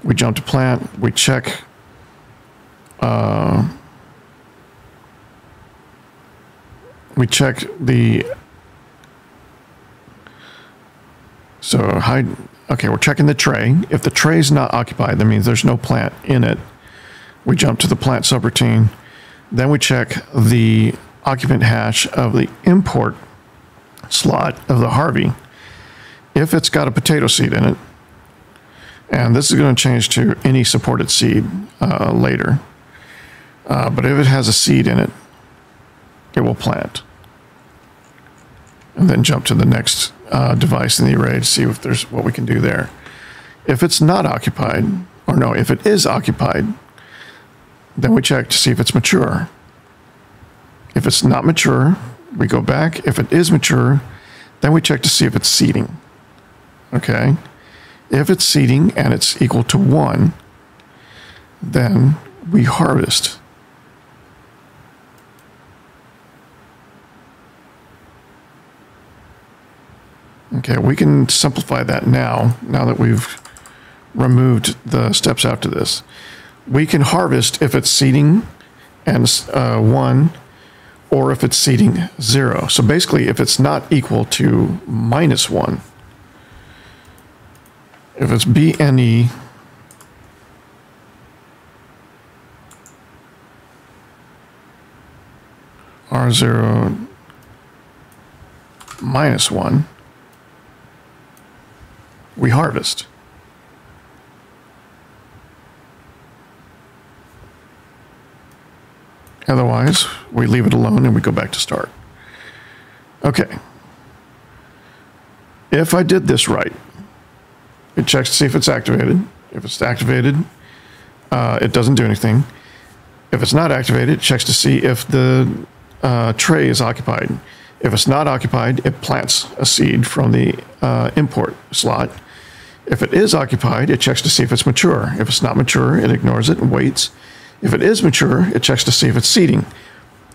we jump to plant, we check the, okay, we're checking the tray. If the tray is not occupied, that means there's no plant in it. We jump to the plant subroutine. Then we check the occupant hash of the import slot of the Harvie. If it's got a potato seed in it, and this is going to change to any supported seed later, but if it has a seed in it, it will plant. And then jump to the next device in the array to see if there's what we can do there. If it's not occupied, or no, if it is occupied, then we check to see if it's mature. If it's not mature, We go back. If it is mature, then we check to see if it's seeding. Okay. If it's seeding and it's equal to 1, then we harvest. Okay, we can simplify that now that we've removed the steps after this. We can harvest if it's seeding and 1, or if it's seeding 0. So basically, if it's not equal to -1, if it's BNE R0 -1, we harvest. Otherwise, we leave it alone and we go back to start. Okay. If I did this right, it checks to see if it's activated. If it's activated, it doesn't do anything. If it's not activated, it checks to see if the tray is occupied. If it's not occupied, it plants a seed from the import slot. If it is occupied, it checks to see if it's mature. If it's not mature, it ignores it and waits. If it is mature, it checks to see if it's seeding.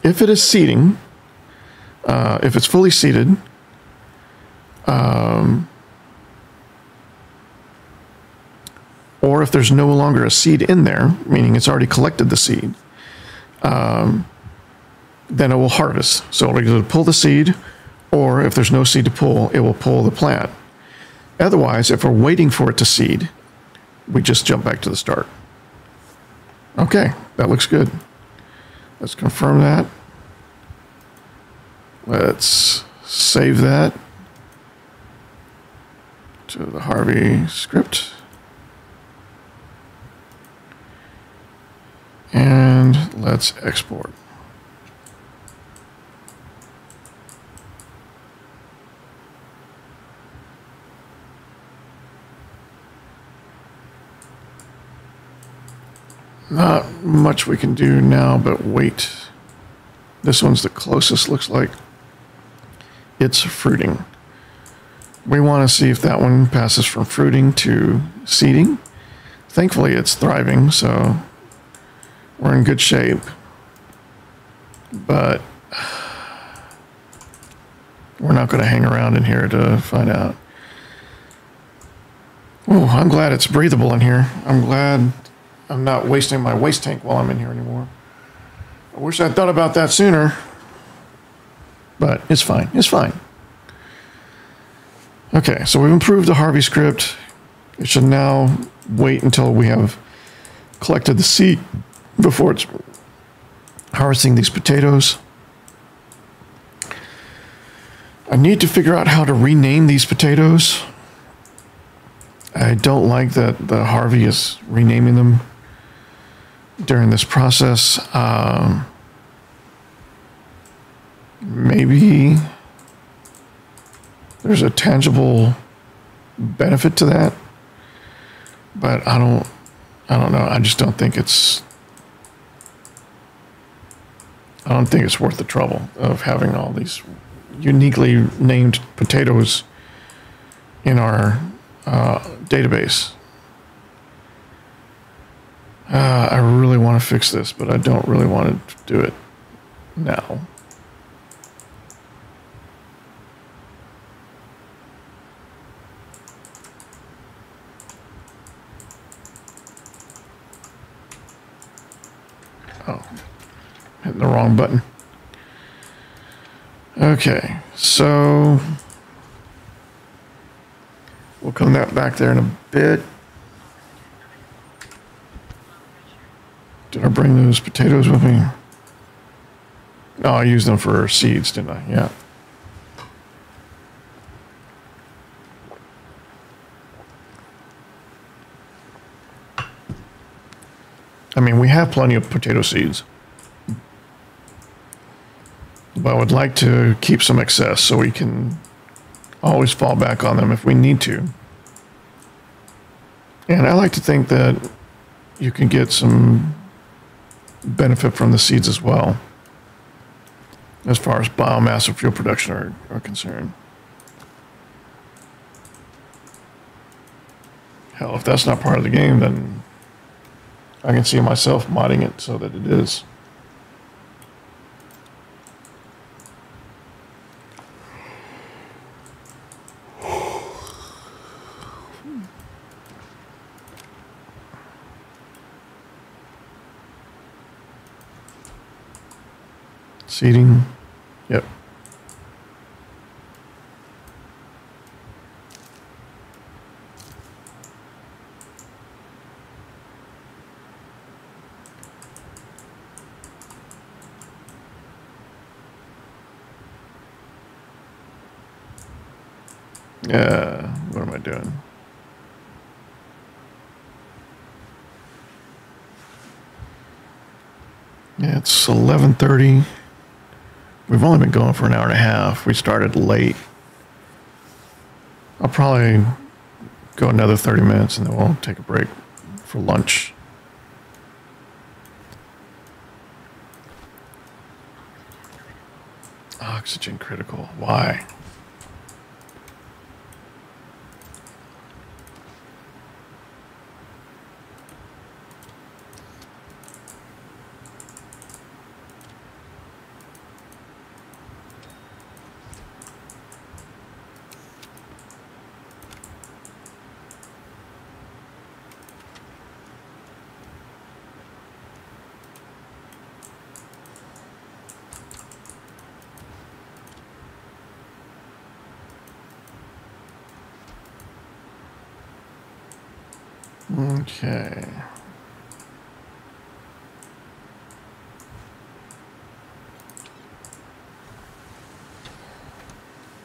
If it is seeding, if it's fully seeded, or if there's no longer a seed in there, meaning it's already collected the seed, then it will harvest. So it'll either pull the seed, or if there's no seed to pull, it will pull the plant. Otherwise, if we're waiting for it to seed, we just jump back to the start. Okay, that looks good. Let's confirm that. Let's save that to the Harvie script. And let's export. Not much we can do now, but wait. This one's the closest, looks like. It's fruiting. We want to see if that one passes from fruiting to seeding. Thankfully, it's thriving, so we're in good shape. But we're not going to hang around in here to find out. Oh, I'm glad it's breathable in here. I'm glad I'm not wasting my waste tank while I'm in here anymore. I wish I'd thought about that sooner. But it's fine. It's fine. Okay, so we've improved the Harvie script. It should now wait until we have collected the seed before it's harvesting these potatoes. I need to figure out how to rename these potatoes. I don't like that the Harvie is renaming them during this process. Maybe there's a tangible benefit to that, but I don't know. I just don't think it's worth the trouble of having all these uniquely named potatoes in our database. I really want to fix this, but I don't really want to do it now. Oh, hitting the wrong button. Okay, so we'll come back there in a bit. Did I bring those potatoes with me? No, I used them for seeds, didn't I? Yeah. I mean, we have plenty of potato seeds, but I would like to keep some excess so we can always fall back on them if we need to. And I like to think that you can get some benefit from the seeds as well. as far as biomass and fuel production are concerned. Hell, if that's not part of the game, then I can see myself modding it so that it is. Seating, yep. What am I doing? Yeah, it's 11:30. We've only been going for an hour and a half. We started late. I'll probably go another 30 minutes and then we'll take a break for lunch. Oxygen critical. Why? Okay.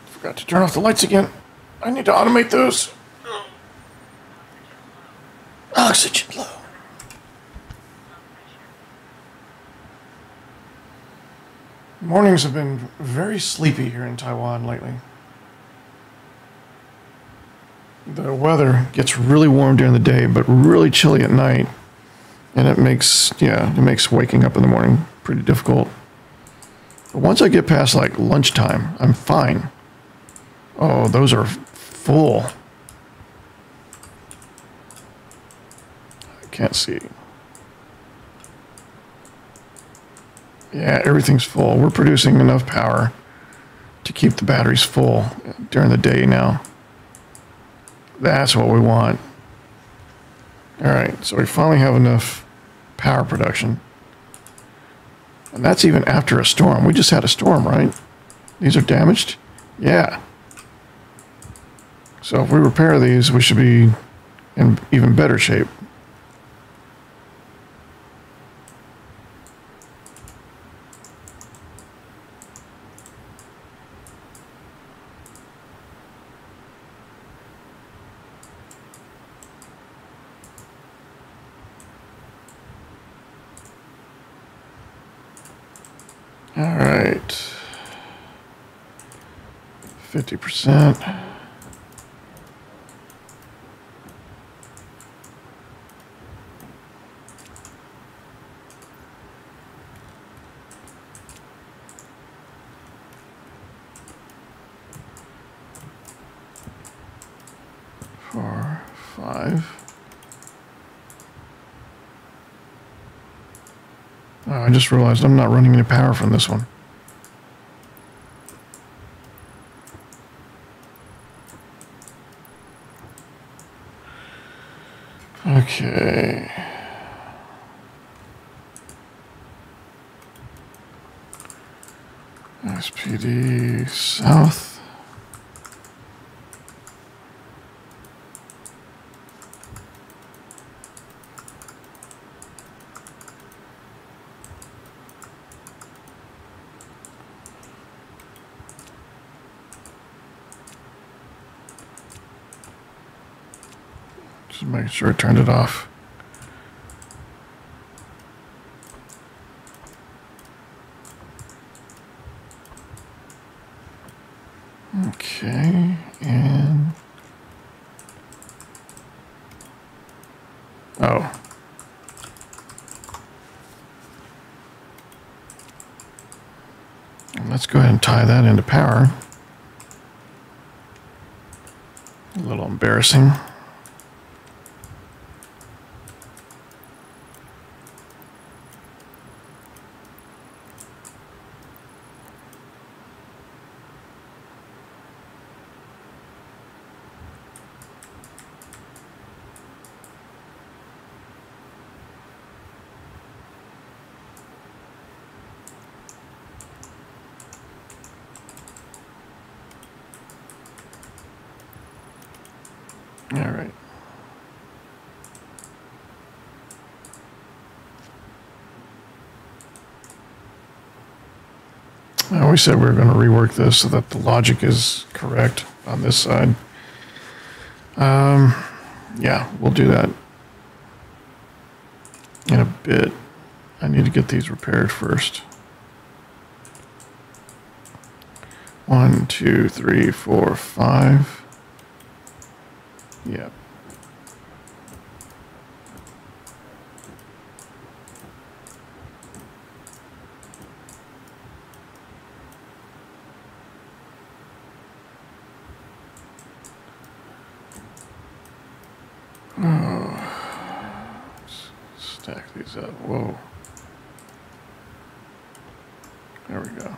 Forgot to turn off the lights again. I need to automate those. Oxygen low. Mornings have been very sleepy here in Taiwan lately. The weather gets really warm during the day, but really chilly at night. And it makes waking up in the morning pretty difficult. But once I get past like lunchtime, I'm fine. Oh, those are full. I can't see. Yeah, everything's full. We're producing enough power to keep the batteries full during the day now. That's what we want. All right, so we finally have enough power production. And that's even after a storm. We just had a storm, right? These are damaged? Yeah. So if we repair these, we should be in even better shape. All right, 50%. Four, five. Oh, I just realized I'm not running any power from this one. Okay. SPD South. Just making sure I turned it off. Okay, and oh. tie that into power. A little embarrassing. All right. We said we were going to rework this so that the logic is correct on this side. Yeah, we'll do that in a bit. I need to get these repaired first. 1, 2, 3, 4, 5. Yep. Stack these up. Whoa. There we go.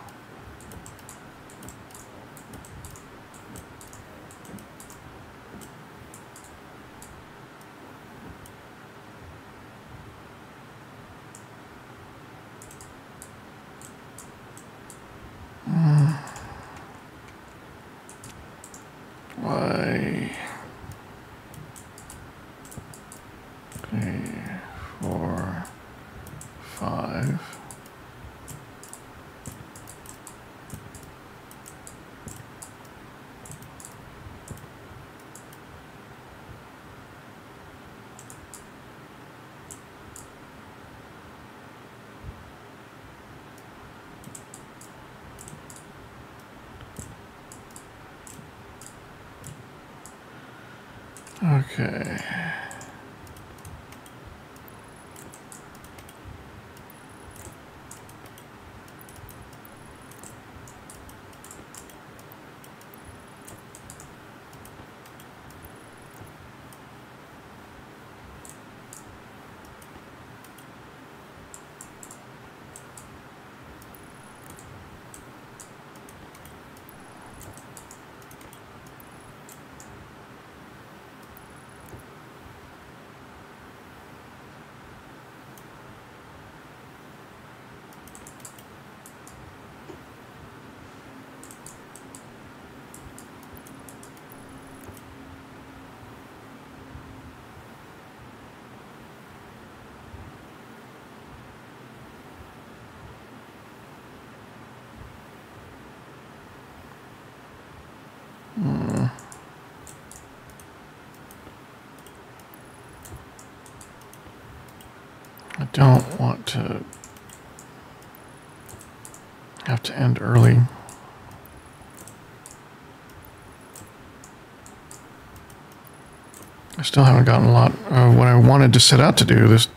Why? 3, 4, 5. Okay. I don't want to have to end early. I still haven't gotten a lot of what I wanted to set out to do this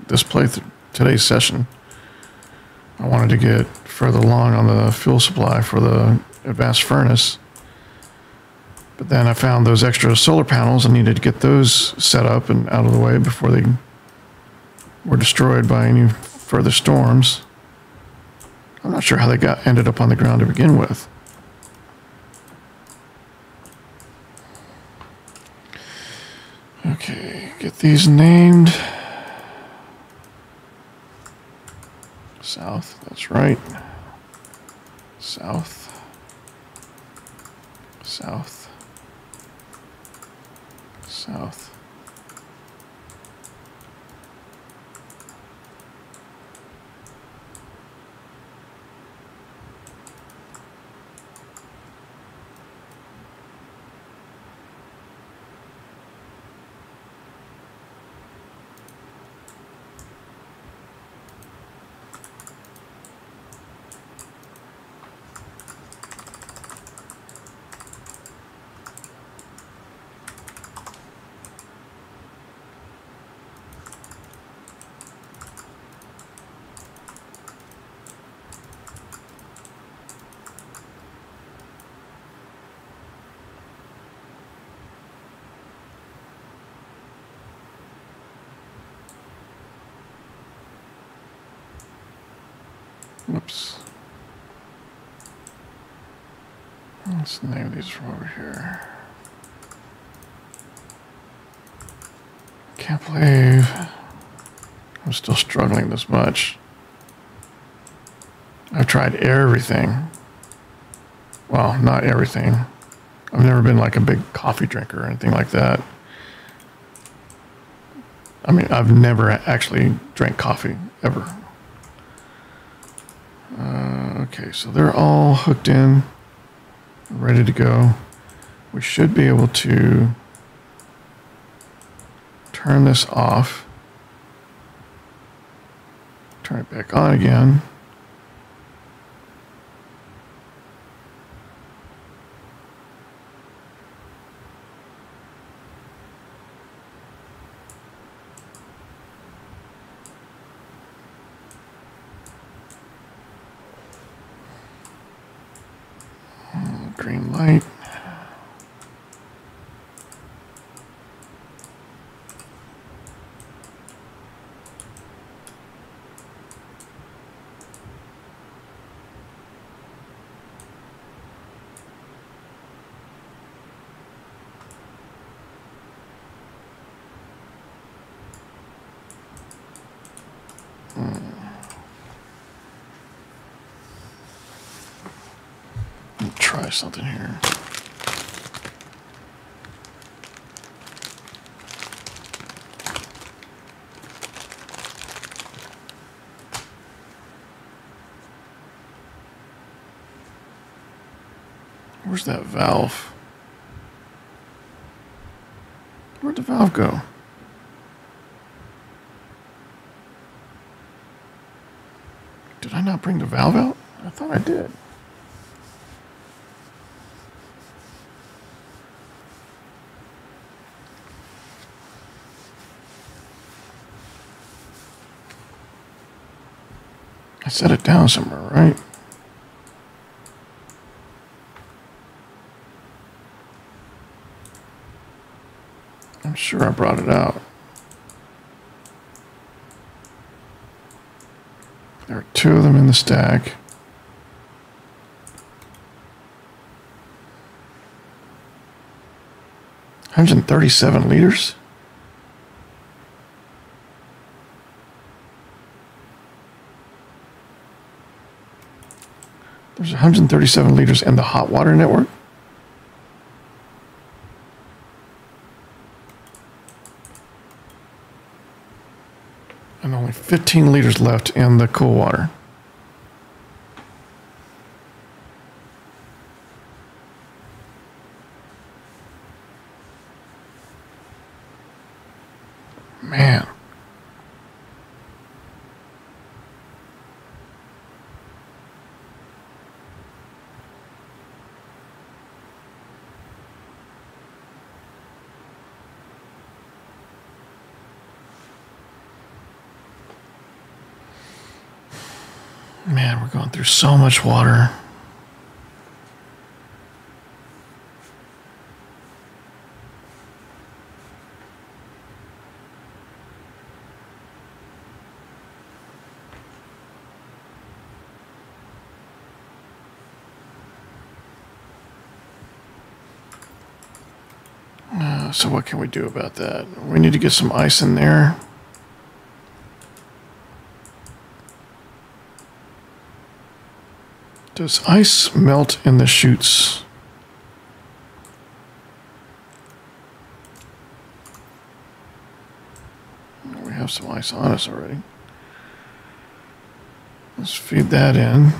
playthrough, today's session. I wanted to get further along on the fuel supply for the advanced furnace. But then I found those extra solar panels and needed to get those set up and out of the way before they were destroyed by any further storms. I'm not sure how they ended up on the ground to begin with. Okay, get these named. South, that's right. South. South. South. Whoops. Let's name these from over here. Can't believe I'm still struggling this much. I've tried everything. Well, not everything. I've never been like a big coffee drinker or anything like that. I mean, I've never actually drank coffee, ever. Okay, so they're all hooked in, ready to go. We should be able to turn this off, turn it back on again. Green light. Try something here. Where's that valve? Where'd the valve go? Did I not bring the valve out? I thought I did. I set it down somewhere, right? I'm sure I brought it out. There are two of them in the stack. $137 liters? There's 137 liters in the hot water network. And only 15 liters left in the cool water. Man. Man, we're going through so much water. So what can we do about that? We need to get some ice in there. Does ice melt in the chutes? We have some ice on us already. Let's feed that in.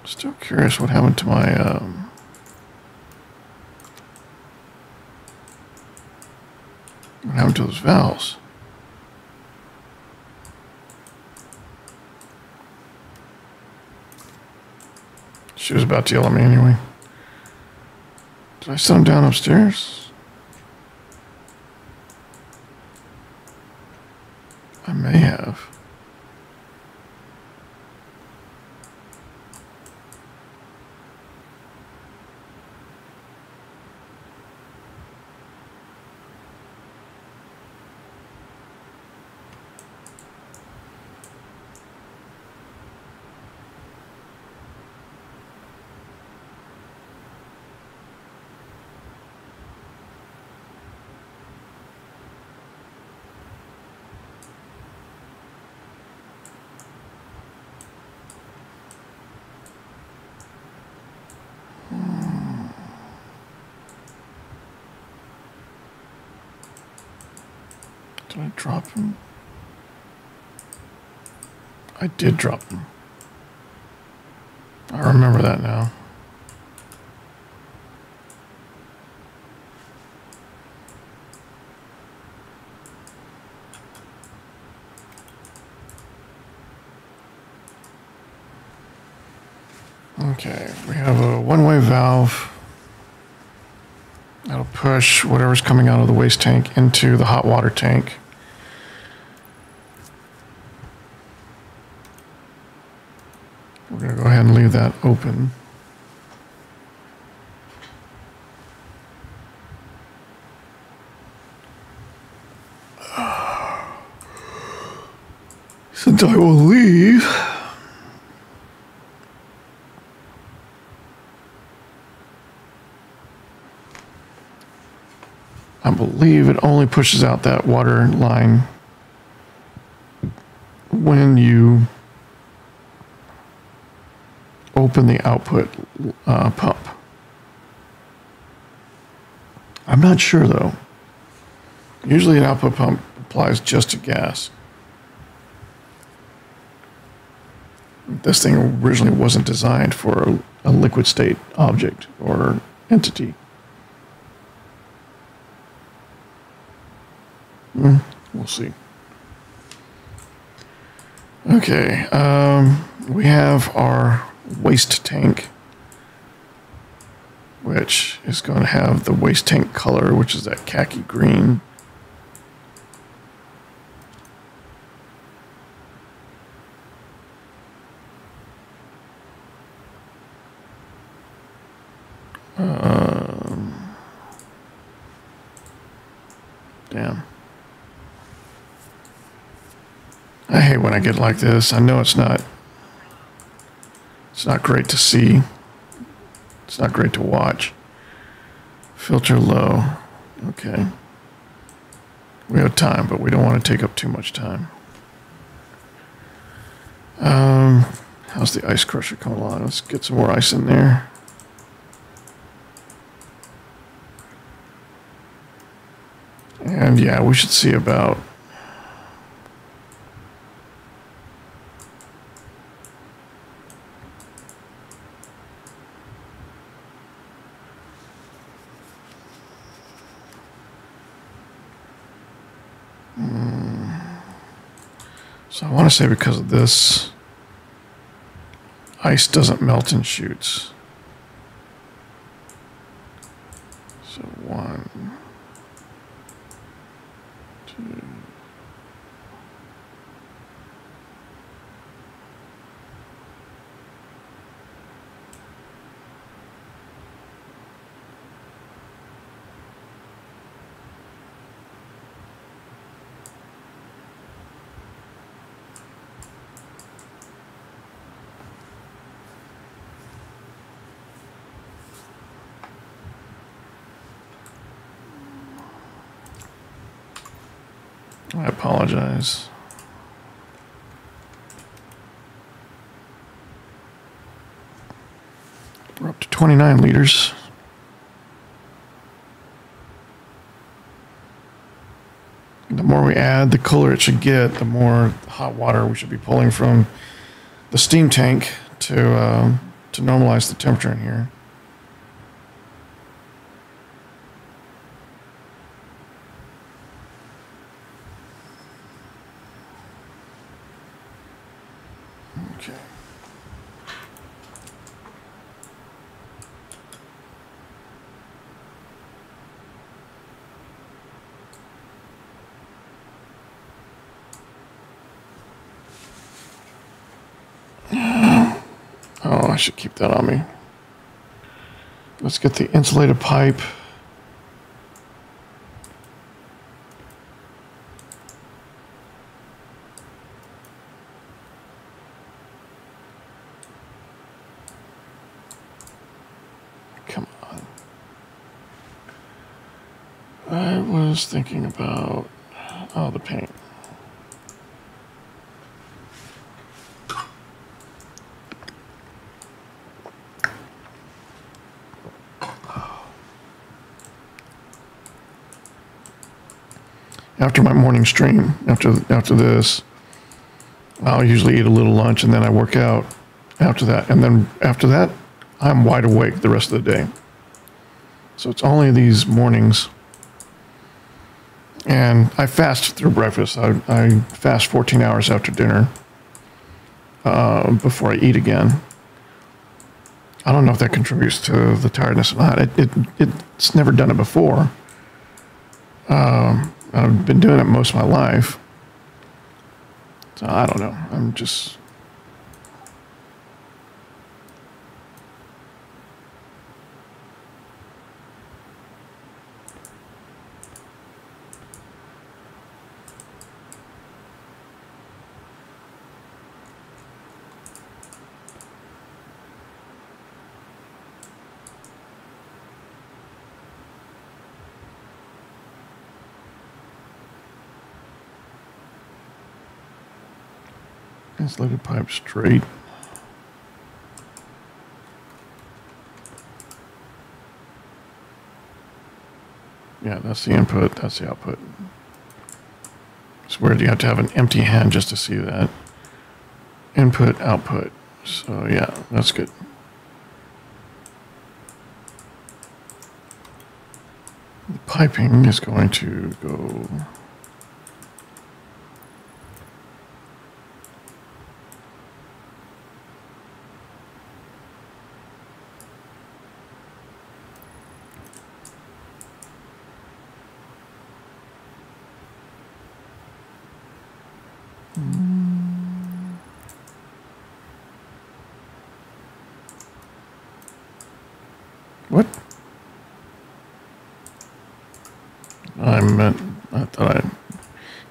Still curious what happened to my what happened to those valves? She was about to yell at me anyway. Did I set them down upstairs? Did I drop him? I did drop him. I remember that now. Okay, we have a one-way valve that'll push whatever's coming out of the waste tank into the hot water tank. We're going to go ahead and leave that open. Since I will leave, I believe it only pushes out that water line when you open the output pump. I'm not sure though. Usually an output pump applies just to gas. This thing originally wasn't designed for a liquid state object or entity. We'll see. Okay, we have our waste tank, which is going to have the waste tank color, which is that khaki green. Damn. I hate when I get like this. I know it's not great to see. It's not great to watch. Filter low. Okay. We have time, but we don't want to take up too much time. How's the ice crusher coming along? Let's get some more ice in there. And yeah, we should see about so I want to say because of this, ice doesn't melt in chutes. So 1, 2. I apologize. We're up to 29 liters. The more we add, the cooler it should get, the more hot water we should be pulling from the steam tank to normalize the temperature in here. Okay. Oh, I should keep that on me. Let's get the insulated pipe. Come on. I was thinking about, oh, the paint. after my morning stream, after this, I'll usually eat a little lunch and then I work out after that. And then after that, I'm wide awake the rest of the day. So it's only these mornings. And I fast through breakfast. I fast 14 hours after dinner before I eat again. I don't know if that contributes to the tiredness or not. It's never done it before. I've been doing it most of my life. So I don't know. I'm just... insulated pipe straight. Yeah, that's the input, that's the output. It's weird you have to have an empty hand just to see that. Input, output. So yeah, that's good. The piping is going to go... What? I thought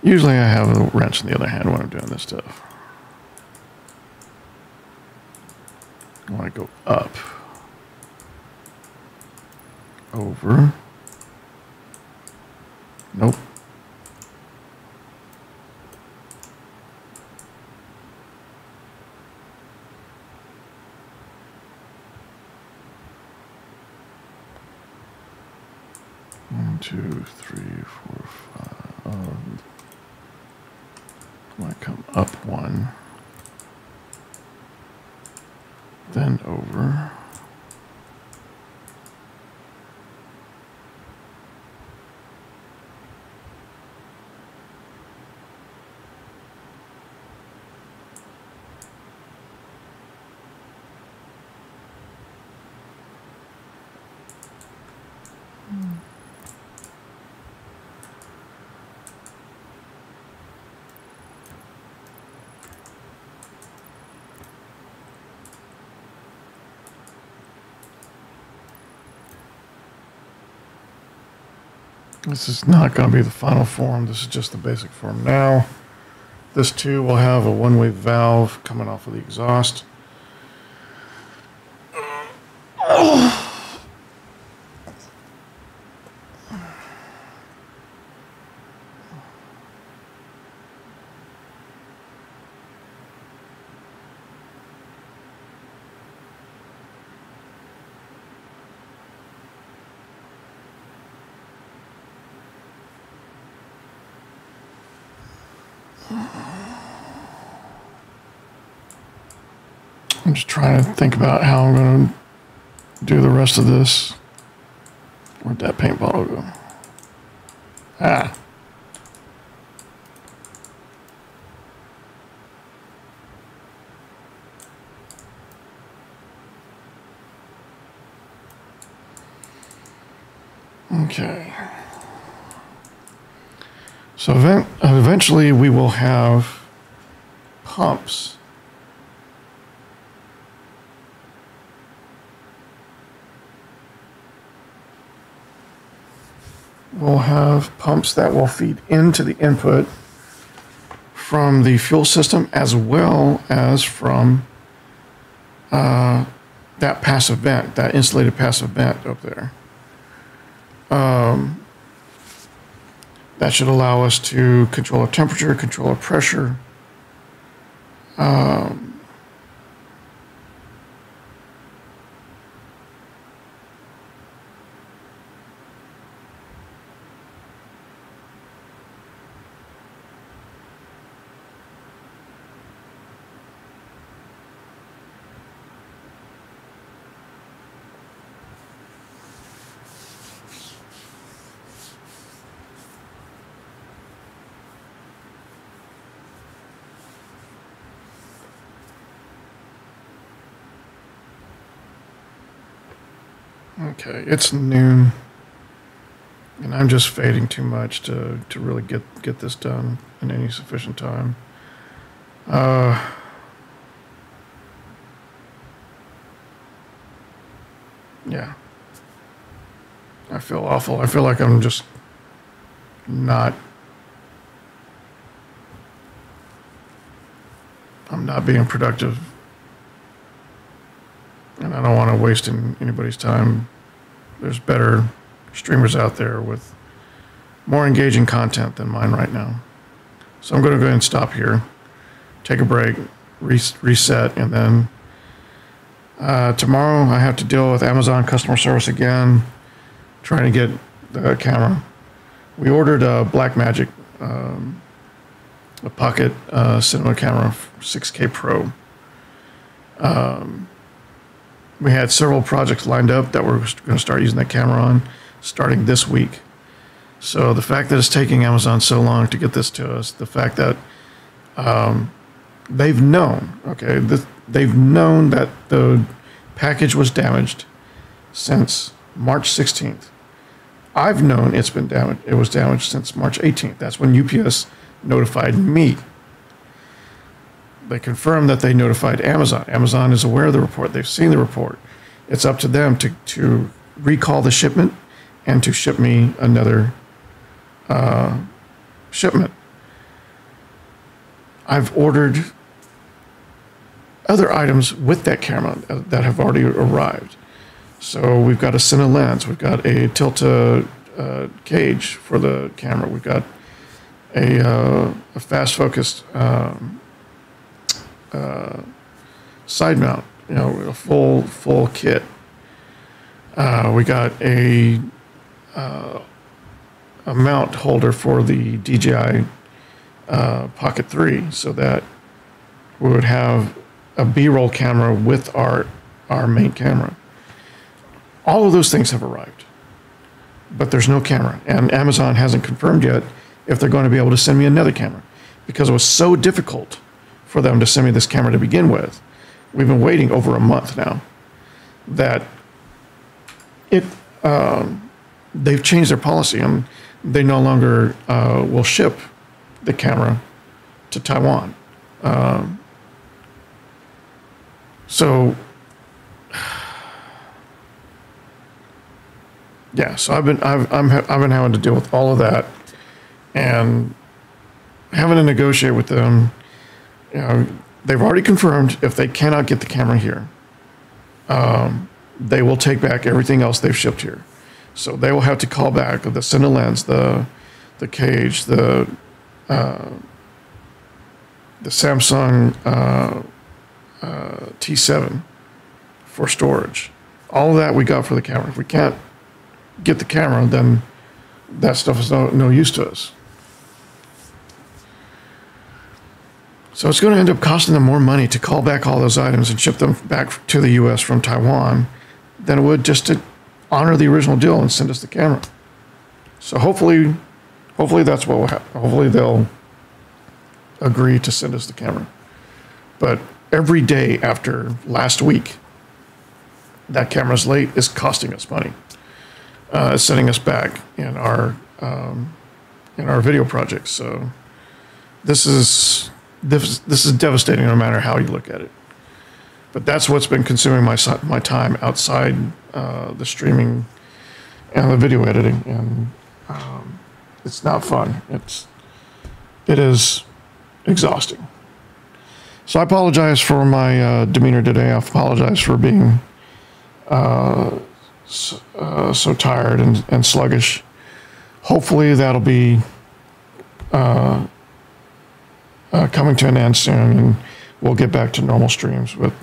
usually I have a wrench in the other hand when I'm doing this stuff. I want to go up, over, nope. One, two, three, four, five. Might come up one, then over. This is not going to be the final form. This is just the basic form now. This too will have a one-way valve coming off of the exhaust. I'm just trying to think about how I'm going to do the rest of this. Where'd that paint bottle go? Ah. Okay. So eventually we will have pumps. We'll have pumps that will feed into the input from the fuel system as well as from that passive vent, that insulated passive vent up there. That should allow us to control our temperature, control our pressure. Okay, it's noon, and I'm just fading too much to really get this done in any sufficient time. Yeah. I feel awful. I feel like I'm just not... I'm not being productive. And I don't want to waste anybody's time. There's better streamers out there with more engaging content than mine right now. So I'm going to go ahead and stop here, take a break, reset, and then tomorrow I have to deal with Amazon customer service again, trying to get the camera. We ordered a Blackmagic, a pocket cinema camera, 6K Pro. We had several projects lined up that we're going to start using that camera on starting this week. So the fact that it's taking Amazon so long to get this to us, the fact that they've known, okay, they've known that the package was damaged since March 16th. I've known it's been damaged. It was damaged since March 18th. That's when UPS notified me. They confirmed that they notified Amazon. Amazon is aware of the report. They've seen the report. It's up to them to recall the shipment and to ship me another shipment. I've ordered other items with that camera that have already arrived. So we've got a cine lens. We've got a tilt cage for the camera. We've got a fast focused side mount, you know, a full kit. We got a mount holder for the DJI Pocket 3, so that we would have a B-roll camera with our main camera. All of those things have arrived, but there's no camera, and Amazon hasn't confirmed yet if they're going to be able to send me another camera, because it was so difficult for them to send me this camera to begin with. We've been waiting over a month now. That they've changed their policy, and they no longer will ship the camera to Taiwan. So yeah, so I've been having to deal with all of that, and having to negotiate with them. You know, they've already confirmed if they cannot get the camera here, they will take back everything else they've shipped here. So they will have to call back the cine lens, the cage, the Samsung T7 for storage. All of that we got for the camera. If we can't get the camera, then that stuff is no use to us. So it's going to end up costing them more money to call back all those items and ship them back to the U.S. from Taiwan than it would just to honor the original deal and send us the camera. So hopefully that's what will happen. Hopefully they'll agree to send us the camera. But every day after last week, that camera's late is costing us money. Setting us back in our video projects. So this is devastating no matter how you look at it. But that's what's been consuming my time outside the streaming and the video editing, and it's not fun. It is exhausting. So I apologize for my demeanor today. I apologize for being so tired and sluggish. Hopefully that'll be coming to an end soon, and we'll get back to normal streams with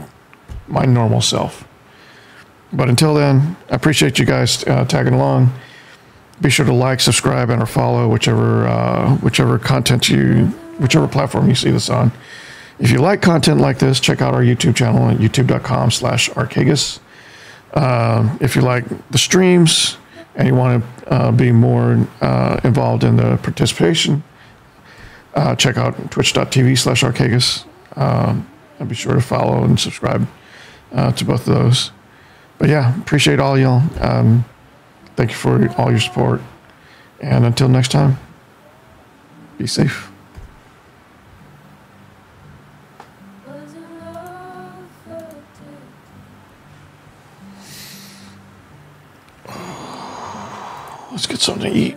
my normal self. But until then, I appreciate you guys tagging along. Be sure to like, subscribe, and or follow whichever platform you see this on. If you like content like this, check out our YouTube channel at youtube.com/Arkagus. If you like the streams and you want to be more involved in the participation, check out twitch.tv/Arkagus. And be sure to follow and subscribe to both of those. But yeah, appreciate all y'all. Thank you for all your support. And until next time, be safe. Let's get something to eat.